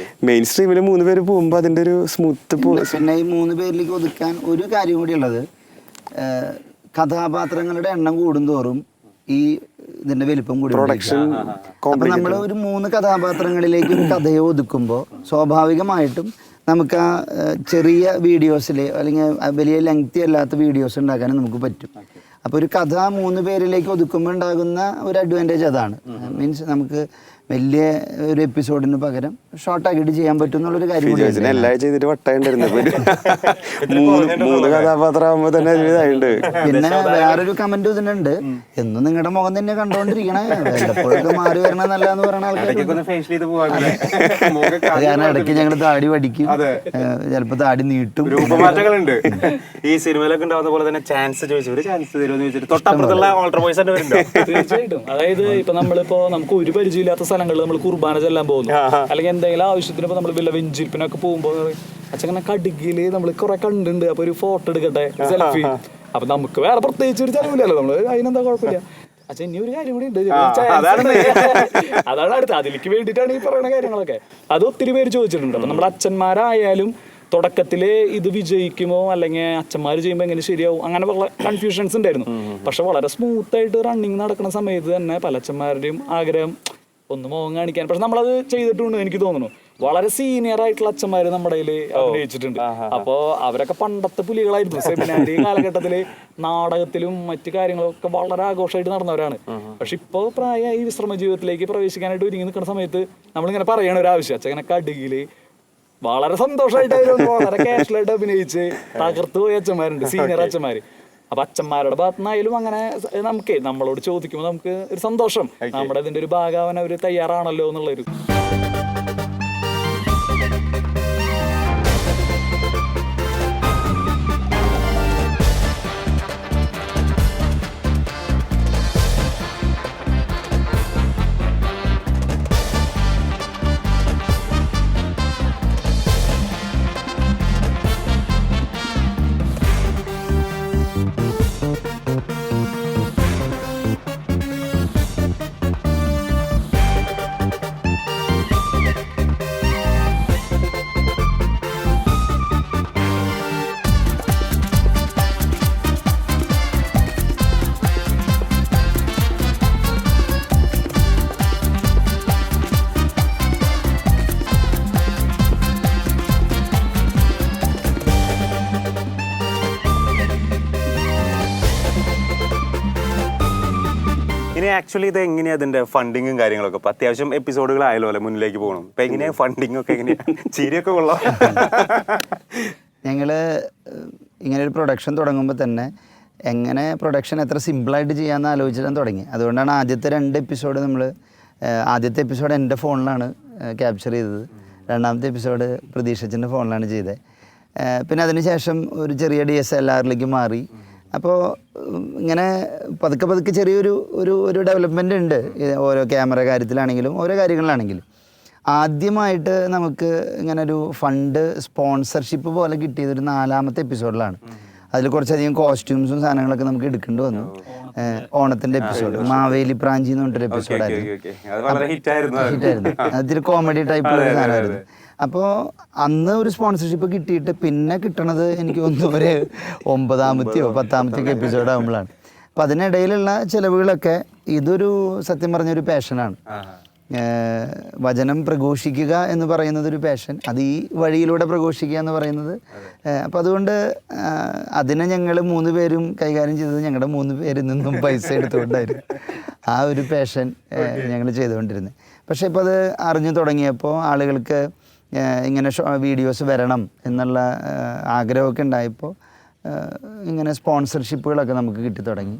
മെയിൻ സ്ട്രീമിൽ 3 പേര് പോകുമ്പോൾ അതിൻ്റെ ഒരു സ്മൂത്ത്. പിന്നെ ഈ 3 പേരിലേക്ക് ഒതുക്കാൻ ഒരു കാര്യം കൂടി ഉള്ളത്, കഥാപാത്രങ്ങളുടെ എണ്ണം കൂടുന്തോറും ഈ ഇതിന്റെ വലിപ്പം കൂടി. അപ്പൊ നമ്മൾ ഒരു 3 കഥാപാത്രങ്ങളിലേക്ക് ഒരു കഥയെ ഒതുക്കുമ്പോൾ സ്വാഭാവികമായിട്ടും നമുക്ക് ആ ചെറിയ വീഡിയോസിൽ അല്ലെങ്കിൽ വലിയ ലെങ്തി അല്ലാത്ത വീഡിയോസ് ഉണ്ടാക്കാനും നമുക്ക് പറ്റും. അപ്പോൾ ഒരു കഥ 3 പേരിലേക്ക് ഒതുക്കുമ്പോൾ ഉണ്ടാകുന്ന ഒരു അഡ്വാൻറ്റേജ് അതാണ്. മീൻസ് നമുക്ക് വലിയ ഒരു എപ്പിസോഡിന് പകരം ഷോർട്ടാക്കിയിട്ട് ചെയ്യാൻ പറ്റും എന്നുള്ളൊരു കാര്യം. എല്ലാം ചെയ്തിട്ട് വട്ടായിട്ടുണ്ടായിരുന്നു. 3 കഥാപാത്രമാകുമ്പോ തന്നെ ഇതായിട്ടുണ്ട്. പിന്നെ വേറൊരു കമന്റ് ഇതിനുണ്ട്, എന്നും നിങ്ങളുടെ മുഖം തന്നെ കണ്ടോണ്ടിരിക്കണേ, വല്ലപ്പോഴൊക്കെ മാറി വരണം നല്ലതെന്ന് പറയുന്ന ആൾക്കാർ. കാരണം ഇടയ്ക്ക് ഞങ്ങൾ താടി വടിക്കും, ചിലപ്പോ താടി നീട്ടും. രൂപമാറ്റങ്ങളുണ്ട് ഈ സിനിമയിലൊക്കെ ഉണ്ടാവുന്ന പോലെ തന്നെ. ചാൻസ് ചോദിച്ചു, ചാൻസ് തരുമെന്ന് ചോദിച്ചിട്ട് തൊട്ടപ്പുറത്തുള്ള ഓൾട്ടർ വോയിസ് തന്നെ വരുന്നുണ്ടോ? തീർച്ചയായിട്ടും. അതായത് ഇപ്പൊ നമ്മളിപ്പോ നമുക്ക് ഒരു പരിചയമില്ലാത്ത സ്ഥലങ്ങളിൽ നമ്മൾ കുർബാന ചെല്ലാൻ പോകുന്നു, അല്ലെങ്കിൽ എന്തെങ്കിലും ആവശ്യത്തിന് ഇപ്പൊ നമ്മൾ വല്ല വെഞ്ചിരിപ്പിനൊക്കെ പോകുമ്പോൾ അച്ഛങ്ങനെ കടുകില് നമ്മൾ കുറെ കണ്ടിട്ടുണ്ട്. അപ്പൊ ഒരു ഫോട്ടോ എടുക്കട്ടെ, സെൽഫി. അപ്പൊ നമുക്ക് വേറെ പ്രത്യേകിച്ച് ഒരു ചെലവില്ലല്ലോ, നമ്മള് അതിനെന്താ കുഴപ്പമില്ല. അച്ഛൻ ഇനി ഒരു കാര്യം കൂടി ഉണ്ട്, അതാണ് അടുത്ത്. അതിലേക്ക് വേണ്ടിയിട്ടാണ് ഈ പറയുന്ന കാര്യങ്ങളൊക്കെ. അത് ഒത്തിരി പേര് ചോദിച്ചിട്ടുണ്ട്. അപ്പൊ നമ്മുടെ അച്ഛന്മാരായാലും തുടക്കത്തില് ഇത് വിജയിക്കുമോ അല്ലെങ്കിൽ അച്ഛന്മാർ ചെയ്യുമ്പോൾ എങ്ങനെ ശരിയാവും, അങ്ങനെ വളരെ കൺഫ്യൂഷൻസ് ഉണ്ടായിരുന്നു. പക്ഷെ വളരെ സ്മൂത്ത് ആയിട്ട് റണ്ണിങ് നടക്കുന്ന സമയത്ത് തന്നെ പല അച്ഛന്മാരുടെയും ആഗ്രഹം ഒന്ന് മുഖം കാണിക്കാൻ. പക്ഷെ നമ്മളത് ചെയ്തിട്ടുണ്ട്. എനിക്ക് തോന്നുന്നു വളരെ സീനിയർ ആയിട്ടുള്ള അച്ഛന്മാര് നമ്മുടെ കയ്യിൽ അഭിനയിച്ചിട്ടുണ്ട്. അപ്പോ അവരൊക്കെ പണ്ടത്തെ പുലികളായിരുന്നു. സെമിനാരി കാലഘട്ടത്തില് നാടകത്തിലും മറ്റു കാര്യങ്ങളൊക്കെ വളരെ ആഘോഷമായിട്ട് നടന്നവരാണ്. പക്ഷെ ഇപ്പൊ പ്രായമായി വിശ്രമ ജീവിതത്തിലേക്ക് പ്രവേശിക്കാനായിട്ട് ഒരുങ്ങി നിൽക്കുന്ന സമയത്ത് നമ്മളിങ്ങനെ പറയണ ഒരു ആവശ്യം, അച്ഛനെ കടുകില് വളരെ സന്തോഷമായിട്ടായിരുന്നു വളരെ കാഷ്വലായിട്ട് അഭിനയിച്ച് തകർത്ത് പോയ അച്ഛന്മാരുണ്ട്, സീനിയർ അച്ഛന്മാര്. അപ്പൊ അച്ഛന്മാരുടെ ഭാഗത്തുനിന്നായാലും അങ്ങനെ നമുക്ക് നമ്മളോട് ചോദിക്കുമ്പോൾ നമുക്ക് ഒരു സന്തോഷം, നമ്മുടെ ഇതിന്റെ ഒരു ഭാഗമാവാൻ അവര് തയ്യാറാണല്ലോ എന്നുള്ളൊരു. ഇനി ആക്ച്വലി ഇത് എങ്ങനെയാ അതിന്റെ ഫണ്ടിങ്ങും കാര്യങ്ങളൊക്കെ? ഇപ്പൊ അത്യാവശ്യം എപ്പിസോഡുകളായാലോ അല്ലെ മുന്നിലേക്ക് പോകണം. ഇപ്പൊ എങ്ങനെയാ ഫണ്ടിങ് ഒക്കെ? എങ്ങനെയാ? ചിരിയൊക്കെ കൊള്ളാം. ഞങ്ങള് ഇങ്ങനെ ഒരു പ്രൊഡക്ഷൻ തുടങ്ങുമ്പോൾ തന്നെ എങ്ങനെ പ്രൊഡക്ഷൻ എത്ര സിമ്പിളായിട്ട് ചെയ്യാമെന്ന് ആലോചിച്ചിട്ടാണ് തുടങ്ങി. അതുകൊണ്ടാണ് ആദ്യത്തെ 2 എപ്പിസോഡ് നമ്മൾ ആദ്യത്തെ എപ്പിസോഡ് എൻ്റെ ഫോണിലാണ് ക്യാപ്ചർ ചെയ്തത്, രണ്ടാമത്തെ എപ്പിസോഡ് പ്രതീക്ഷച്ചൻ്റെ ഫോണിലാണ് ചെയ്തത്. പിന്നെ അതിന് ശേഷം ഒരു ചെറിയ DSLR-ലേക്ക് മാറി. അപ്പോൾ ഇങ്ങനെ പതുക്കെ പതുക്കെ ചെറിയൊരു ഒരു ഡെവലപ്മെൻ്റ് ഉണ്ട് ഓരോ ക്യാമറ കാര്യത്തിലാണെങ്കിലും ഓരോ കാര്യങ്ങളിലാണെങ്കിലും. ആദ്യമായിട്ട് നമുക്ക് ഇങ്ങനെ ഒരു ഫണ്ട് സ്പോൺസർഷിപ്പ് പോലെ കിട്ടിയത് ഒരു 4-ാമത്തെ എപ്പിസോഡിലാണ്. അതിൽ കുറച്ചധികം കോസ്റ്റ്യൂംസും സാധനങ്ങളൊക്കെ നമുക്ക് എടുക്കേണ്ടി വന്നു. ഓണത്തിന്റെ എപ്പിസോഡ് മാവേലി പ്രാഞ്ചി എന്ന് പറഞ്ഞിട്ടൊരു എപ്പിസോഡായിരുന്നു. ഹിറ്റായിരുന്നു. അതിൽ കോമഡി ടൈപ്പുള്ള ഒരു സാധനമായിരുന്നു. അപ്പോൾ അന്ന് ഒരു സ്പോൺസർഷിപ്പ് കിട്ടിയിട്ട് പിന്നെ കിട്ടണത് എനിക്ക് തോന്നുന്നു ഒരു 9ാമത്തെയോ 10ാമത്തെയോ എപ്പിസോഡ് ആകുമ്പോഴാണ്. അപ്പം അതിനിടയിലുള്ള ചിലവുകളൊക്കെ ഇതൊരു സത്യം പറഞ്ഞൊരു പാഷനാണ്. വചനം പ്രഘോഷിക്കുക എന്ന് പറയുന്നത് ഒരു പാഷൻ, അത് ഈ വഴിയിലൂടെ പ്രഘോഷിക്കുക എന്ന് പറയുന്നത്. അപ്പം അതുകൊണ്ട് അതിനെ ഞങ്ങൾ 3 പേരും കൈകാര്യം ചെയ്തത് ഞങ്ങളുടെ 3 പേരിൽ നിന്നും പൈസ എടുത്തുകൊണ്ടായിരുന്നു ആ ഒരു പാഷൻ ഞങ്ങൾ ചെയ്തുകൊണ്ടിരുന്നത്. പക്ഷേ ഇപ്പോൾ അത് അറിഞ്ഞു തുടങ്ങിയപ്പോൾ ആളുകൾക്ക് ഇങ്ങനെ വീഡിയോസ് വരണം എന്നുള്ള ആഗ്രഹമൊക്കെ ഉണ്ടായപ്പോൾ ഇങ്ങനെ സ്പോൺസർഷിപ്പുകളൊക്കെ നമുക്ക് കിട്ടിത്തുടങ്ങി.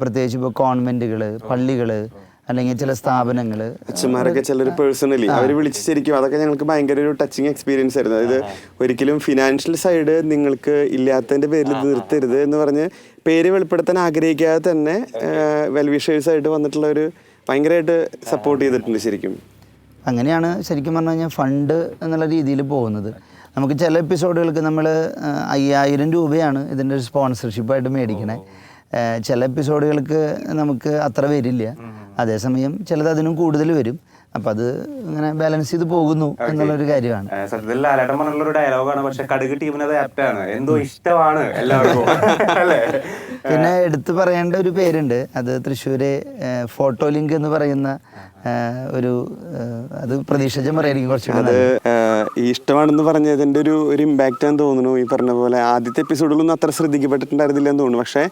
പ്രത്യേകിച്ച് ഇപ്പോൾ കോൺവെൻറ്റുകൾ, പള്ളികൾ, അല്ലെങ്കിൽ ചില സ്ഥാപനങ്ങൾ, അച്ഛന്മാരൊക്കെ ചിലർ പേഴ്സണലി അവർ വിളിച്ച് ശരിക്കും അതൊക്കെ ഞങ്ങൾക്ക് ഭയങ്കര ഒരു ടച്ചിങ് എക്സ്പീരിയൻസ് ആയിരുന്നു. അതായത് ഒരിക്കലും ഫിനാൻഷ്യൽ സൈഡ് നിങ്ങൾക്ക് ഇല്ലാത്തതിൻ്റെ പേരിൽ നിർത്തരുത് എന്ന് പറഞ്ഞ് പേര് വെളിപ്പെടുത്താൻ ആഗ്രഹിക്കാതെ തന്നെ വെൽവിഷേഴ്സായിട്ട് വന്നിട്ടുള്ള ഒരു ഭയങ്കരമായിട്ട് സപ്പോർട്ട് ചെയ്തിട്ടുണ്ട് ശരിക്കും. അങ്ങനെയാണ് ശരിക്കും പറഞ്ഞു കഴിഞ്ഞാൽ ഫണ്ട് എന്നുള്ള രീതിയിൽ പോകുന്നത്. നമുക്ക് ചില എപ്പിസോഡുകൾക്ക് നമ്മൾ 5000 രൂപയാണ് ഇതിൻ്റെ ഒരു സ്പോൺസർഷിപ്പായിട്ട് മേടിക്കണേ. ചില എപ്പിസോഡുകൾക്ക് നമുക്ക് അത്ര വരില്ല, അതേസമയം ചിലത് അതിനും കൂടുതൽ വരും. അപ്പം അത് ഇങ്ങനെ ബാലൻസ് ചെയ്ത് പോകുന്നു എന്നുള്ളൊരു കാര്യമാണ്. സത്യത്തിൽ ലാലേട്ടൻ പറഞ്ഞുള്ളൊരു ഡയലോഗാണ്, പക്ഷെ കടുക് ടീമിന് അത് ആപ്റ്റാണ്, എന്തോ ഇഷ്ടമാണ് എല്ലാവർക്കും. പിന്നെ എടുത്തു പറയേണ്ട ഒരു പേരുണ്ട്, അത് തൃശ്ശൂര് ഫോട്ടോ ലിങ്ക് എന്ന് പറയുന്ന ഒരു, അത് പ്രതീക്ഷിച്ചും പറയായിരിക്കും കുറച്ചുകൂടെ. അത് ഈ ഇഷ്ടമാണെന്ന് പറഞ്ഞതിൻ്റെ ഒരു ഇമ്പാക്റ്റ് ആണെന്ന് തോന്നുന്നു. ഈ പറഞ്ഞ പോലെ ആദ്യത്തെ എപ്പിസോഡിലൊന്നും അത്ര ശ്രദ്ധിക്കപ്പെട്ടിട്ടുണ്ടായിരുന്നില്ല എന്ന് തോന്നുന്നു. പക്ഷേ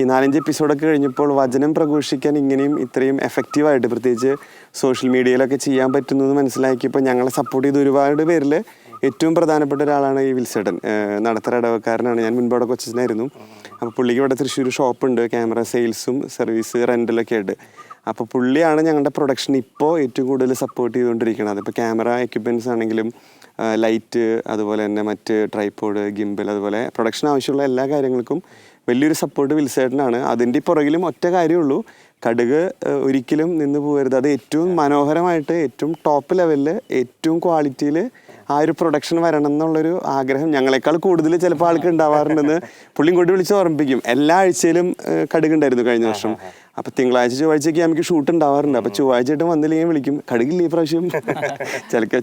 ഈ 4-5 എപ്പിസോഡൊക്കെ കഴിഞ്ഞപ്പോൾ വചനം പ്രഘോഷിക്കാൻ ഇങ്ങനെയും ഇത്രയും എഫക്റ്റീവായിട്ട് പ്രത്യേകിച്ച് സോഷ്യൽ മീഡിയയിലൊക്കെ ചെയ്യാൻ പറ്റുന്നു എന്ന് മനസ്സിലാക്കിയപ്പോൾ ഞങ്ങളെ സപ്പോർട്ട് ചെയ്ത ഒരുപാട് പേരിൽ ഏറ്റവും പ്രധാനപ്പെട്ട ഒരാളാണ് ഈ വിൽസേട്ടൻ. നടത്തറ ഇടവക്കാരനാണ്. ഞാൻ മുൻപോടെ കൊച്ചിനായിരുന്നു. അപ്പോൾ പുള്ളിക്ക് ഇവിടെ തൃശ്ശൂർ ഷോപ്പുണ്ട്, ക്യാമറ സെയിൽസും സർവീസ് റെൻ്റലൊക്കെ ആയിട്ട്. അപ്പോൾ പുള്ളിയാണ് ഞങ്ങളുടെ പ്രൊഡക്ഷൻ ഇപ്പോൾ ഏറ്റവും കൂടുതൽ സപ്പോർട്ട് ചെയ്തുകൊണ്ടിരിക്കുന്നത്. അതിപ്പോൾ ക്യാമറ എക്യുപ്മെൻറ്റ്സ് ആണെങ്കിലും ലൈറ്റ്, അതുപോലെ തന്നെ മറ്റ് ട്രൈപോഡ്, ഗിംബൽ, അതുപോലെ പ്രൊഡക്ഷൻ ആവശ്യമുള്ള എല്ലാ കാര്യങ്ങൾക്കും വലിയൊരു സപ്പോർട്ട് വിൽസേട്ടനാണ്. അതിൻ്റെ പുറകിലും ഒറ്റ കാര്യമുള്ളൂ, കടുക് ഒരിക്കലും നിന്ന് പോകരുത്. അത് ഏറ്റവും മനോഹരമായിട്ട് ഏറ്റവും ടോപ്പ് ലെവലിൽ ഏറ്റവും ക്വാളിറ്റിയിൽ ആ ഒരു പ്രൊഡക്ഷൻ വരണം എന്നുള്ളൊരു ആഗ്രഹം ഞങ്ങളെക്കാൾ കൂടുതൽ ചിലപ്പോൾ ആൾക്ക് ഉണ്ടാവാറുണ്ടെന്ന് പുള്ളി ഇങ്ങോട്ട് വിളിച്ച് ഓർമ്മിപ്പിക്കും. എല്ലാ ആഴ്ചയിലും കടുകുണ്ടായിരുന്നു കഴിഞ്ഞ വർഷം. അപ്പോൾ തിങ്കളാഴ്ച ചൊവ്വാഴ്ചയൊക്കെ നമുക്ക് ഷൂട്ട് ഉണ്ടാവാറുണ്ട്. അപ്പോൾ ചൊവ്വാഴ്ചയായിട്ട് വന്നില്ലെങ്കിൽ വിളിക്കും, കടുകില്ല ഈ പ്രാവശ്യം.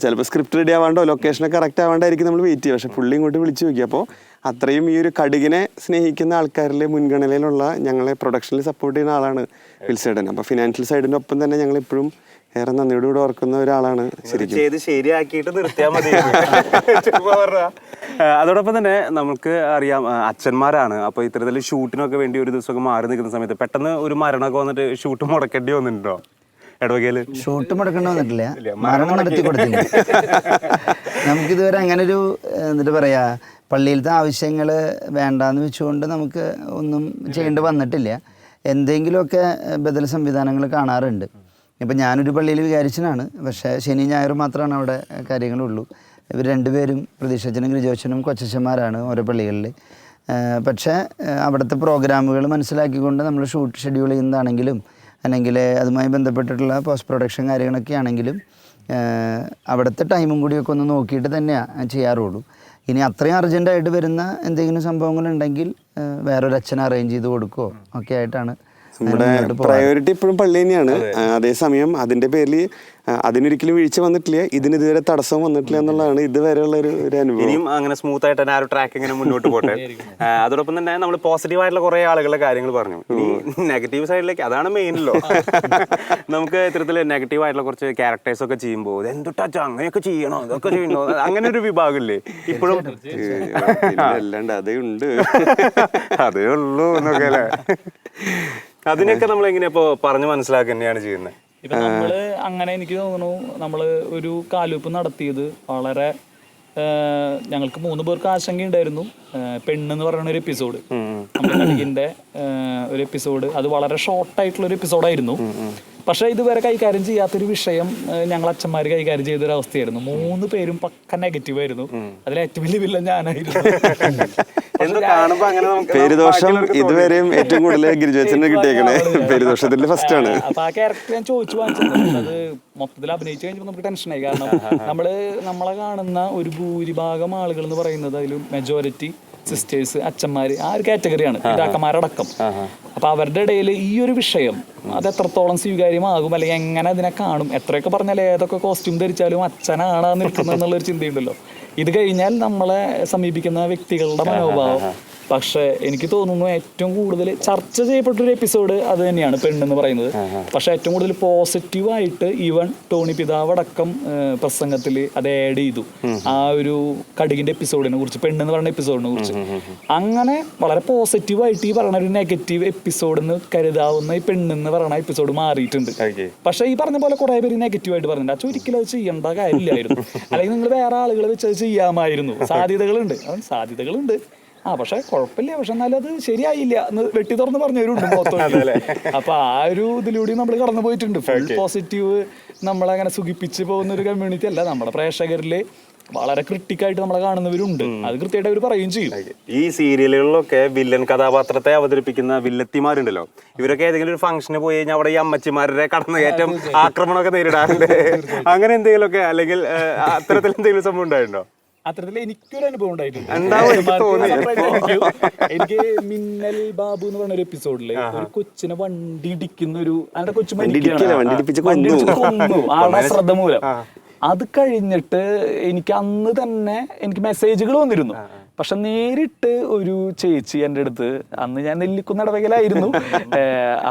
ചിലപ്പോൾ സ്ക്രിപ്റ്റ് റെഡി ആവാണ്ടോ ലൊക്കേഷനൊക്കെ കറക്റ്റ് ആവാണ്ടായിരിക്കും നമ്മൾ വെയിറ്റ് ചെയ്യുക. പക്ഷേ പുള്ളി ഇങ്ങോട്ട് വിളിച്ച് നോക്കി. അപ്പോൾ അത്രയും ഈ ഒരു കടുകിനെ സ്നേഹിക്കുന്ന ആൾക്കാരിലെ മുൻഗണനയിലുള്ള ഞങ്ങളെ പ്രൊഡക്ഷനിൽ സപ്പോർട്ട് ചെയ്യുന്ന ആളാണ് വിൽസേട്ടൻ. അപ്പോൾ ഫിനാൻഷ്യൽ സൈഡിൻ്റെ ഒപ്പം തന്നെ ഞങ്ങളെപ്പോഴും ഏറെ നന്ദിയോടുകൂടെ ഓർക്കുന്ന ഒരാളാണ് ശരിക്കും. ചെയ്ത് ശരിയാക്കിയിട്ട് നിർത്തിയാൽ മതി. അതോടൊപ്പം തന്നെ നമുക്ക് അറിയാം അച്ഛന്മാരാണ്. അപ്പോൾ ഇത്തരത്തിൽ ഷൂട്ടിനൊക്കെ വേണ്ടി ഒരു ദിവസമൊക്കെ മാറി നിൽക്കുന്ന സമയത്ത് പെട്ടെന്ന് ഒരു മരണമൊക്കെ വന്നിട്ട് ഷൂട്ട് മുടക്കേണ്ടി വന്നിട്ടുണ്ടോ ഇടവകയില്? ഷൂട്ട് മുടക്കേണ്ടി വന്നിട്ടില്ല, മരണം നടത്തി കൊടുത്തില്ല. നമുക്കിതുവരെ അങ്ങനെ ഒരു എന്നിട്ട് പറയാ പള്ളിയിലത്തെ ആവശ്യങ്ങൾ വേണ്ടാന്ന് വെച്ചുകൊണ്ട് നമുക്ക് ഒന്നും ചെയ്യേണ്ടി വന്നിട്ടില്ല. എന്തെങ്കിലുമൊക്കെ ബദൽ സംവിധാനങ്ങൾ കാണാറുണ്ട്. ഇപ്പം ഞാനൊരു പള്ളിയിൽ വികാരിച്ചനാണ്, പക്ഷേ ശനി ഞായർ മാത്രമാണ് അവിടെ കാര്യങ്ങളുള്ളൂ. ഇവർ 2 പേരും പ്രതീക്ഷച്ചനും ഗിരിജോച്ചനും കൊച്ചന്മാരാണ് ഓരോ പള്ളികളിൽ. പക്ഷേ അവിടുത്തെ പ്രോഗ്രാമുകൾ മനസ്സിലാക്കിക്കൊണ്ട് നമ്മൾ ഷൂട്ട് ഷെഡ്യൂൾ ചെയ്യുന്നതാണെങ്കിലും അല്ലെങ്കിൽ അതുമായി ബന്ധപ്പെട്ടിട്ടുള്ള പോസ്റ്റ് പ്രൊഡക്ഷൻ കാര്യങ്ങളൊക്കെ ആണെങ്കിലും അവിടുത്തെ ടൈമും കൂടിയൊക്കെ ഒന്ന് നോക്കിയിട്ട് തന്നെയാണ് ചെയ്യാറുള്ളൂ. ഇനി അത്രയും അർജൻറ്റായിട്ട് വരുന്ന എന്തെങ്കിലും സംഭവങ്ങളുണ്ടെങ്കിൽ വേറൊരു അച്ഛനെ അറേഞ്ച് ചെയ്ത് കൊടുക്കുകയോ ഒക്കെ ആയിട്ടാണ്. നമ്മുടെ പ്രയോറിറ്റി ഇപ്പോഴും പള്ളി തന്നെയാണ്. അതേസമയം അതിൻ്റെ പേരിൽ അതിനൊരിക്കലും വീഴ്ച വന്നിട്ടില്ല, ഇതിന് ഇതുവരെ തടസ്സം വന്നിട്ടില്ല എന്നുള്ളതാണ് ഇതുവരെയുള്ള ഒരു അനുഭവം. ഇനിയും അങ്ങനെ സ്മൂത്ത് ആയിട്ട് തന്നെ ആ ഒരു ട്രാക്ക് ഇങ്ങനെ മുന്നോട്ട് പോട്ടെ. അതോടൊപ്പം തന്നെ നമ്മൾ പോസിറ്റീവായിട്ടുള്ള കുറേ ആളുകളുടെ കാര്യങ്ങൾ പറഞ്ഞു. ഇനി നെഗറ്റീവ് സൈഡിലേക്ക്, അതാണ് മെയിനല്ലോ. നമുക്ക് ഇത്തരത്തിൽ നെഗറ്റീവായിട്ടുള്ള കുറച്ച് ക്യാരക്ടേഴ്സ് ഒക്കെ ചെയ്യുമ്പോൾ എന്തുട്ടാ അങ്ങനെയൊക്കെ ചെയ്യണോ, ഇതൊക്കെ ചെയ്യണോ, അങ്ങനെ ഒരു വിഭാഗമില്ലേ ഇപ്പോഴും? അല്ലാണ്ട് അതേ ഉണ്ട്, അതേ ഉള്ളൂ എന്നൊക്കെ അല്ലേ. അതിനൊക്കെ നമ്മൾ എങ്ങനെയാ ഇപ്പോൾ പറഞ്ഞ് മനസ്സിലാക്കുക തന്നെയാണ് ചെയ്യുന്നത്. ഇപ്പൊ നമ്മള് അങ്ങനെ എനിക്ക് തോന്നുന്നു നമ്മള് ഒരു കാലുവെപ്പ് നടത്തിയത് വളരെ ഞങ്ങൾക്ക് 3 പേർക്ക് ആശങ്കയുണ്ടായിരുന്നു. പെണ്ണെന്ന് പറയുന്ന ഒരു എപ്പിസോഡ്, നമ്മുടെ കടുകിന്റെ ഒരു എപ്പിസോഡ്, അത് വളരെ ഷോർട്ടായിട്ടുള്ള ഒരു എപ്പിസോഡായിരുന്നു. പക്ഷെ ഇതുവരെ കൈകാര്യം ചെയ്യാത്തൊരു വിഷയം ഞങ്ങൾ അച്ഛന്മാർ കൈകാര്യം ചെയ്തൊരു അവസ്ഥയായിരുന്നു. 3 പേരും പക്ക നെഗറ്റീവ് ആയിരുന്നു. അതിൽ ഏറ്റവും വലിയ വില്ലൻ ഞാനായിരുന്നു. പേരുദോഷം ഇതുവരെയും ഏറ്റവും കൂടുതൽ ഗിരിജോച്ചന് കിട്ടിയേക്കണേ. പേരുദോഷത്തിന്റെ ഫസ്റ്റ് ആണ്. അപ്പൊ ആ ക്യാരക്ടർ ഞാൻ ചോദിച്ചു വാങ്ങിച്ചത് അത് മൊത്തത്തിൽ അഭിനയിച്ചു കഴിഞ്ഞപ്പോൾ നമുക്ക് ടെൻഷനായി. കാരണം നമ്മളെ കാണുന്ന ഒരു ഭൂരിഭാഗം ആളുകൾ എന്ന് പറയുന്നത് അതിലും മെജോറിറ്റി സിസ്റ്റേഴ്സ്, അച്ഛന്മാര്, ആ ഒരു കാറ്റഗറിയാണ് പിതാക്കന്മാരടക്കം. അപ്പൊ അവരുടെ ഇടയിൽ ഈ ഒരു വിഷയം അത് എത്രത്തോളം സ്വീകാര്യമാകും, അല്ലെങ്കിൽ എങ്ങനെ അതിനെ കാണും, എത്രയൊക്കെ പറഞ്ഞാൽ ഏതൊക്കെ കോസ്റ്റ്യൂം ധരിച്ചാലും അച്ഛനാണ് നിൽക്കുന്നത് എന്നുള്ളൊരു ചിന്തയുണ്ടല്ലോ. ഇത് കഴിഞ്ഞാൽ നമ്മളെ സമീപിക്കുന്ന വ്യക്തികളുടെ മനോഭാവം. പക്ഷെ എനിക്ക് തോന്നുന്നു ഏറ്റവും കൂടുതൽ ചർച്ച ചെയ്യപ്പെട്ടൊരു എപ്പിസോഡ് അത് തന്നെയാണ് പെണ്ണെന്ന് പറയുന്നത്. പക്ഷെ ഏറ്റവും കൂടുതൽ പോസിറ്റീവായിട്ട് ഈവൻ ടോണി പിതാവ് അടക്കം പ്രസംഗത്തിൽ അത് ആഡ് ചെയ്തു ആ ഒരു കടുകിന്റെ എപ്പിസോഡിനെ കുറിച്ച്, പെണ്ണെന്ന് പറയുന്ന എപ്പിസോഡിനെ കുറിച്ച്. അങ്ങനെ വളരെ പോസിറ്റീവായിട്ട് ഈ പറയുന്ന ഒരു നെഗറ്റീവ് എപ്പിസോഡെന്ന് കരുതാവുന്ന ഈ പെണ്ണെന്ന് പറയുന്ന എപ്പിസോഡ് മാറിയിട്ടുണ്ട്. പക്ഷെ ഈ പറഞ്ഞ പോലെ കുറെ പേര് നെഗറ്റീവായിട്ട് പറഞ്ഞിട്ടുണ്ട്. അച്ഛൻ ഒരിക്കലും അത് ചെയ്യേണ്ട കാര്യമില്ലായിരുന്നു, അല്ലെങ്കിൽ നിങ്ങൾ വേറെ ആളുകളെ വെച്ച് അത് ചെയ്യാമായിരുന്നു. സാധ്യതകളുണ്ട് പക്ഷെ കുഴപ്പമില്ല, പക്ഷെ എന്നാലും അത് ശരിയായില്ല എന്ന് വെട്ടി തുറന്ന് പറഞ്ഞവരുണ്ട് മൊത്തം. അപ്പൊ ആ ഒരു ഇതിലൂടെ നമ്മൾ കടന്നു പോയിട്ടുണ്ട്. ഫുൾ പോസിറ്റീവ് നമ്മളങ്ങനെ സുഖിപ്പിച്ച് പോകുന്ന ഒരു കമ്മ്യൂണിറ്റി അല്ല. നമ്മുടെ പ്രേക്ഷകരില് വളരെ ക്രിട്ടിക്കായിട്ട് നമ്മളെ കാണുന്നവരുണ്ട്. അത് കൃത്യമായിട്ട് അവർ പറയുകയും ചെയ്യും. ഈ സീരിയലുകളിലൊക്കെ വില്ലൻ കഥാപാത്രത്തെ അവതരിപ്പിക്കുന്ന വില്ലത്തിമാരുണ്ടല്ലോ, ഇവരൊക്കെ ഏതെങ്കിലും ഒരു ഫംഗ്ഷന് പോയി കഴിഞ്ഞാൽ അവിടെ ഈ അമ്മച്ചിമാരുടെ കടന്നുകയറ്റം, ആക്രമണമൊക്കെ നേരിടാറുണ്ട്. അങ്ങനെ എന്തെങ്കിലുമൊക്കെ, അല്ലെങ്കിൽ അത്തരത്തിൽ എന്തെങ്കിലും സംഭവം ഉണ്ടായിട്ടുണ്ടോ? അത്തരത്തിൽ എനിക്കൊരു അനുഭവം ഉണ്ടായിട്ടുണ്ട്. എനിക്ക് മിന്നൽ ബാബു എന്ന് പറഞ്ഞ ഒരു എപ്പിസോഡില് ഒരു കൊച്ചിനെ വണ്ടി ഇടിക്കുന്ന ഒരു ആളുടെ ശ്രദ്ധ മൂലം. അത് കഴിഞ്ഞിട്ട് എനിക്ക് അന്ന് തന്നെ എനിക്ക് മെസ്സേജുകൾ വന്നിരുന്നു. പക്ഷെ നേരിട്ട് ഒരു ചേച്ചി എൻ്റെ അടുത്ത്, അന്ന് ഞാൻ നെല്ലിക്കുന്ന ഇടവകയിലായിരുന്നു,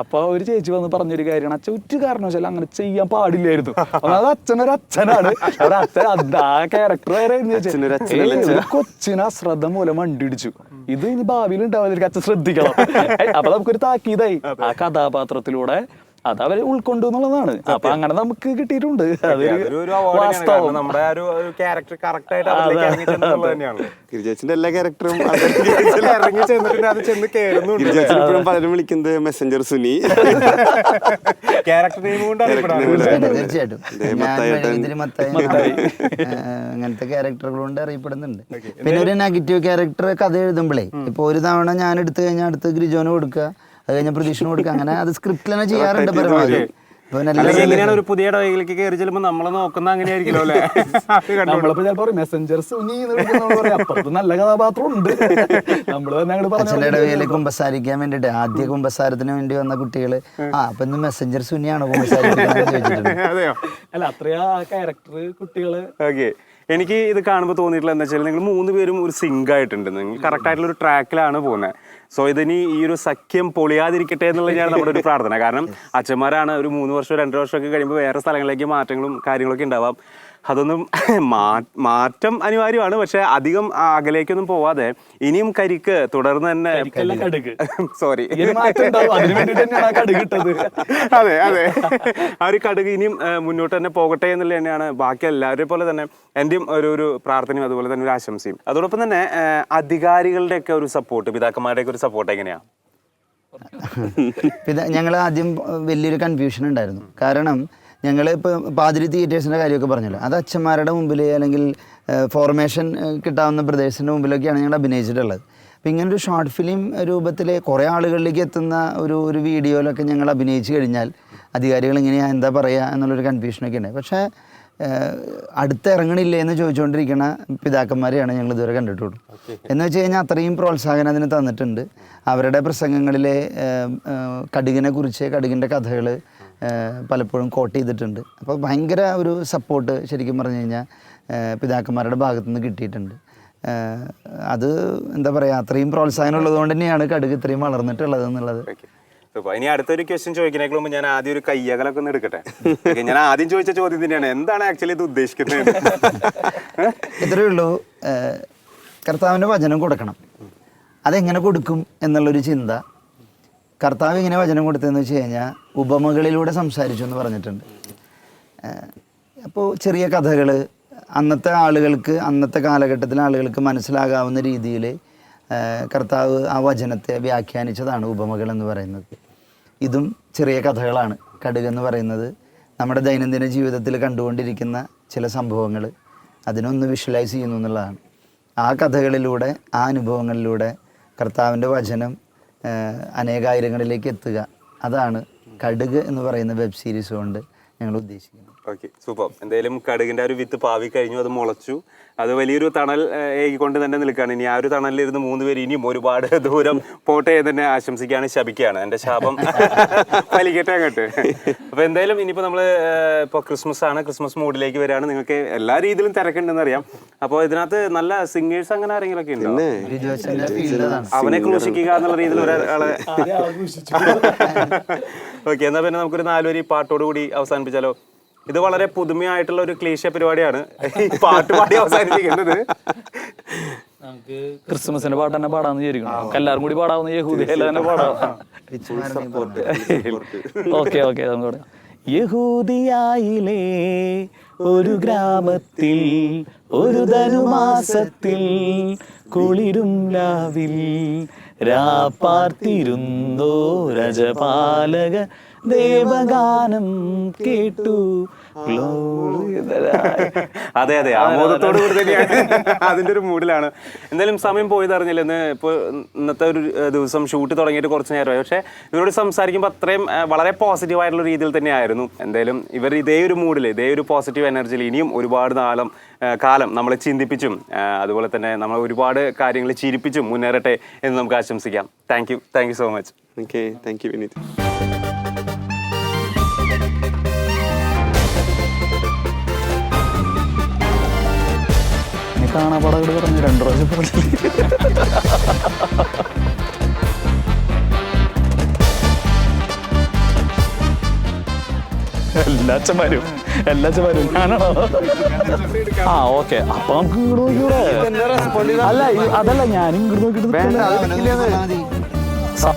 അപ്പൊ ഒരു ചേച്ചി വന്ന് പറഞ്ഞൊരു കാര്യമാണ്, അച്ഛൻ ഒരു കാരണവശാലും അങ്ങനെ ചെയ്യാൻ പാടില്ലായിരുന്നു. അത് അച്ഛനൊരച്ഛനാണ്, ആ ക്യാരക്ടർ വേറെ കൊച്ചിന് അശ്രദ്ധ മൂലം വണ്ടി ഇടിച്ചു, ഇത് ഇനി ഭാവിയിൽ ഉണ്ടാവാതിരിക്കും, അച്ഛൻ ശ്രദ്ധിക്കണം. അപ്പൊ നമുക്കൊരു താക്കീതായി ആ കഥാപാത്രത്തിലൂടെ അത് അവര് ഉൾക്കൊണ്ടു എന്നുള്ളതാണ്. അപ്പൊ അങ്ങനെ നമുക്ക് കിട്ടിയിട്ടുണ്ട്. ഗിരിജേച്ചിന്റെ എല്ലാ ക്യാരക്ടറും പലരും വിളിക്കുന്നത് മെസ്സഞ്ചർ സുനി. തീർച്ചയായിട്ടും അങ്ങനത്തെ ക്യാരക്ടറുകൾ കൊണ്ട് അറിയപ്പെടുന്നുണ്ട്. പിന്നെ ഒരു നെഗറ്റീവ് ക്യാരക്ടർ കഥ എഴുതുമ്പോഴേ, ഇപ്പൊ ഒരു തവണ ഞാൻ എടുത്തു കഴിഞ്ഞാൽ അടുത്ത് ഗിരിജോന് കൊടുക്കുക, അത് കഴിഞ്ഞ പ്രതീക്ഷന് കൊടുക്കുക, അങ്ങനെ അത് സ്ക്രിപ്റ്റിൽ തന്നെ ചെയ്യാറുണ്ട് പരമാവധി. എങ്ങനെയാണ് ഒരു പുതിയ ഇടവകയിലേക്ക് കയറി ചെല്ലുമ്പോൾ നമ്മളെ നോക്കുന്ന അങ്ങനെയായിരിക്കുമല്ലോ അല്ലേ? നമ്മളിപ്പോ ചിലപ്പോ മെസ്സഞ്ചർ സുനി അപ്പുറത്ത് നല്ല കഥാപാത്രം ഉണ്ട്. അച്ഛൻ്റെ ഇടവകയിലെ കുമ്പസാരിക്കാൻ വേണ്ടിട്ട് ആദ്യ കുമ്പസാരത്തിന് വേണ്ടി വന്ന കുട്ടികള് അപ്പൊ ഇന്ന് മെസ്സഞ്ചർ സുനിയാണോ കുമ്പസാരിക്കാൻ ചോദിച്ചിട്ടുണ്ട്. അല്ല, അത്രയാ ക്യാരക്ടർ കുട്ടികള്. എനിക്ക് ഇത് കാണുമ്പോൾ തോന്നിയിട്ടുള്ള എന്താ വെച്ചാൽ, നിങ്ങൾ 3 പേരും ഒരു സിങ്ക് ആയിട്ടുണ്ട്, നിങ്ങൾ കറക്റ്റ് ആയിട്ടുള്ള ഒരു ട്രാക്കിലാണ് പോകുന്നത്. സോ ഇതിനി ഈ ഒരു സഖ്യം പൊളിയാതിരിക്കട്ടെ എന്നുള്ളതാണ് നമ്മുടെ ഒരു പ്രാർത്ഥന. കാരണം അച്ഛന്മാരാണ്, ഒരു 3 വർഷം 2 വർഷമൊക്കെ കഴിയുമ്പോൾ വേറെ സ്ഥലങ്ങളിലേക്ക് മാറ്റങ്ങളും കാര്യങ്ങളൊക്കെ ഉണ്ടാവാം. അതൊന്നും മാറ്റം അനിവാര്യമാണ്, പക്ഷെ അധികം അകലേക്കൊന്നും പോവാതെ ഇനിയും കരിക്ക് തുടർന്ന് തന്നെ, സോറി അതെ ആ ഒരു കടുക് ഇനിയും മുന്നോട്ട് തന്നെ പോകട്ടെ എന്നുള്ള തന്നെയാണ് ബാക്കി എല്ലാവരെയും പോലെ തന്നെ എൻ്റെയും ഒരു പ്രാർത്ഥനയും അതുപോലെ തന്നെ ഒരു ആശംസയും. അതോടൊപ്പം തന്നെ അധികാരികളുടെയൊക്കെ ഒരു സപ്പോർട്ട്, പിതാക്കന്മാരുടെയൊക്കെ ഒരു സപ്പോർട്ട് എങ്ങനെയാണ്? ഞങ്ങൾ ആദ്യം വലിയൊരു കൺഫ്യൂഷൻ ഉണ്ടായിരുന്നു. കാരണം ഞങ്ങൾ ഇപ്പോൾ പാതിരി തിയേറ്റേഴ്സിൻ്റെ കാര്യമൊക്കെ പറഞ്ഞല്ലോ, അത് അച്ഛന്മാരുടെ മുമ്പിൽ അല്ലെങ്കിൽ ഫോർമേഷൻ കിട്ടാവുന്ന പ്രദേശത്തിൻ്റെ മുമ്പിലൊക്കെയാണ് ഞങ്ങൾ അഭിനയിച്ചിട്ടുള്ളത്. അപ്പോൾ ഇങ്ങനൊരു ഷോർട്ട് ഫിലിം രൂപത്തിൽ കുറേ ആളുകളിലേക്ക് എത്തുന്ന ഒരു വീഡിയോയിലൊക്കെ ഞങ്ങൾ അഭിനയിച്ച് കഴിഞ്ഞാൽ അധികാരികൾ എങ്ങനെയാണ് എന്താ പറയുക എന്നുള്ളൊരു കൺഫ്യൂഷനൊക്കെ ഉണ്ട്. പക്ഷേ അടുത്ത് ഇറങ്ങണില്ലേ എന്ന് ചോദിച്ചുകൊണ്ടിരിക്കുന്ന പിതാക്കന്മാരെയാണ് ഞങ്ങൾ ഇതുവരെ കണ്ടിട്ടുള്ളൂ. എന്ന് വെച്ച് കഴിഞ്ഞാൽ അത്രയും പ്രോത്സാഹനം അതിന് തന്നിട്ടുണ്ട്. അവരുടെ പ്രസംഗങ്ങളിലെ കടുകിനെ കുറിച്ച്, കടുകിൻ്റെ കഥകൾ പലപ്പോഴും കോട്ട് ചെയ്തിട്ടുണ്ട്. അപ്പോൾ ഭയങ്കര ഒരു സപ്പോർട്ട് ശരിക്കും പറഞ്ഞു കഴിഞ്ഞാൽ പിതാക്കന്മാരുടെ ഭാഗത്തുനിന്ന് കിട്ടിയിട്ടുണ്ട്. അത് എന്താ പറയുക, അത്രയും പ്രോത്സാഹനം ഉള്ളതുകൊണ്ട് തന്നെയാണ് കടുക് ഇത്രയും വളർന്നിട്ടുള്ളത് എന്നുള്ളത്. ഇനി അടുത്തൊരു ക്വസ്റ്റ്യൻ ചോദിക്കുന്നതിന് മുമ്പ് ഞാൻ ആദ്യം ഒരു കയ്യകലൊക്കെ ഒന്ന് എടുക്കട്ടെ. ഞാൻ ആദ്യം ചോദിച്ച ചോദ്യം തന്നെയാണ്, എന്താണ് ആക്ച്വലി ഇത് ഉദ്ദേശിക്കുന്നത്? ഇത്രയേ ഉള്ളൂ, കർത്താവിൻ്റെ വചനം കൊടുക്കണം. അതെങ്ങനെ കൊടുക്കും എന്നുള്ളൊരു ചിന്ത. കർത്താവ് ഇങ്ങനെ വചനം കൊടുത്തതെന്ന് വെച്ച് കഴിഞ്ഞാൽ ഉപമകളിലൂടെ സംസാരിച്ചു എന്ന് പറഞ്ഞിട്ടുണ്ട്. അപ്പോൾ ചെറിയ കഥകൾ അന്നത്തെ ആളുകൾക്ക്, അന്നത്തെ കാലഘട്ടത്തിലെ ആളുകൾക്ക് മനസ്സിലാകാവുന്ന രീതിയിൽ കർത്താവ് ആ വചനത്തെ വ്യാഖ്യാനിച്ചതാണ് ഉപമകൾ എന്ന് പറയുന്നത്. ഇതും ചെറിയ കഥകളാണ്. കടുകെന്ന് പറയുന്നത് നമ്മുടെ ദൈനംദിന ജീവിതത്തിൽ കണ്ടുകൊണ്ടിരിക്കുന്ന ചില സംഭവങ്ങൾ, അതിനൊന്ന് വിഷ്വലൈസ് ചെയ്യുന്നു എന്നുള്ളതാണ്. ആ കഥകളിലൂടെ, ആ അനുഭവങ്ങളിലൂടെ കർത്താവിൻ്റെ വചനം അനേകായിരങ്ങളിലേക്ക് എത്തുക, അതാണ് കടുക് എന്ന് പറയുന്ന വെബ് സീരീസ് കൊണ്ട് ഞങ്ങൾ ഉദ്ദേശിക്കുന്നത്. Okay, super. എന്തായാലും കടുകിന്റെ ഒരു വിത്ത് പാവി കഴിഞ്ഞു, അത് മുളച്ചു, അത് വലിയൊരു തണൽ ഏകിക്കൊണ്ട് തന്നെ നിൽക്കുകയാണ്. ഇനി ആ ഒരു തണലിലിരുന്ന് 3 പേര് ഇനിയും ഒരുപാട് ദൂരം പോട്ടെ എന്ന് തന്നെ ആശംസിക്കുകയാണ്, ശപിക്കുകയാണ്. എൻ്റെ ശാപം വലിക്കട്ടെ അങ്ങോട്ട്. അപ്പോൾ എന്തായാലും ഇനിയിപ്പോൾ നമ്മൾ ഇപ്പോൾ ക്രിസ്മസ് ആണ്, ക്രിസ്മസ് മൂഡിലേക്ക് വരികയാണ്. നിങ്ങൾക്ക് എല്ലാ രീതിയിലും തിരക്കുണ്ടെന്ന് അറിയാം. അപ്പോൾ ഇതിനകത്ത് നല്ല സിംഗേഴ്സ് അങ്ങനെ ആരെങ്കിലും ഒക്കെ ഉണ്ടോ? അവനെ ക്രൂശിക്കുക എന്നുള്ള രീതിയിൽ ഒരാളെ. ഓക്കെ, എന്നാൽ പിന്നെ നമുക്കൊരു 4 വരി പാട്ടോട് കൂടി അവസാനിപ്പിച്ചാലോ? ഇത് വളരെ പുതുമയായിട്ടുള്ള ഒരു ക്ലീശ പരിപാടിയാണ് ഈ പാട്ട് പാടി അവസാനിപ്പിക്കുന്നത്. നമുക്ക് ക്രിസ്മസിന്റെ പാട്ട് തന്നെ പാടാന്ന് വിചാരിക്കണം. നമുക്ക് എല്ലാവരും കൂടി പാടാവുന്ന യഹൂദിയല്ല തന്നെ പാടാം. ഓക്കെ ഓക്കെ, നമുക്ക് യഹൂദിയായിലെ ഒരു ഗ്രാമത്തിൽ ഒരു ധനുമാസത്തിൽ കുളിരും ലാവിൽ രാപ്പാർത്തിരുന്നോ രജപാലക ദേവഗാനം കേട്ടു. അതെ അതെ, ആമോദത്തോടു കൂടി തന്നെയാണ്, അതിൻ്റെ ഒരു മൂഡിലാണ്. എന്തായാലും സമയം പോയത് അറിഞ്ഞില്ല. ഇപ്പോൾ ഇന്നത്തെ ഒരു ദിവസം ഷൂട്ട് തുടങ്ങിയിട്ട് കുറച്ച് നേരമായി. പക്ഷേ ഇവരോട് സംസാരിക്കുമ്പോൾ അത്രയും വളരെ പോസിറ്റീവായിട്ടുള്ള രീതിയിൽ തന്നെയായിരുന്നു. എന്തായാലും ഇവർ ഇതേ ഒരു മൂഡിൽ, ഇതേ ഒരു പോസിറ്റീവ് എനർജിയിൽ ഇനിയും ഒരുപാട് കാലം നമ്മളെ ചിന്തിപ്പിച്ചും അതുപോലെ തന്നെ നമ്മൾ ഒരുപാട് കാര്യങ്ങൾ ചിരിപ്പിച്ചും മുന്നേറട്ടെ എന്ന് നമുക്ക് ആശംസിക്കാം. Thank you so much. Okay, thank you Vineeth. കാണാപ്പാടകൾ പറഞ്ഞു 2 പ്രാവശ്യം എല്ലാ അച്ഛന്മാരും ഞാനാണോ? ആ ഓക്കെ, അപ്പൊ നമുക്ക് ഇങ്ങോട്ട് നോക്കിയൂടെ? അല്ല അതല്ല, ഞാൻ ഇങ്ങോട്ട് നോക്കിയിട്ട്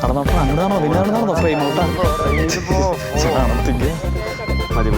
അങ്ങോട്ടാണോ നിങ്ങളാണോ ഫ്രെയിം ഔട്ടാ? മതി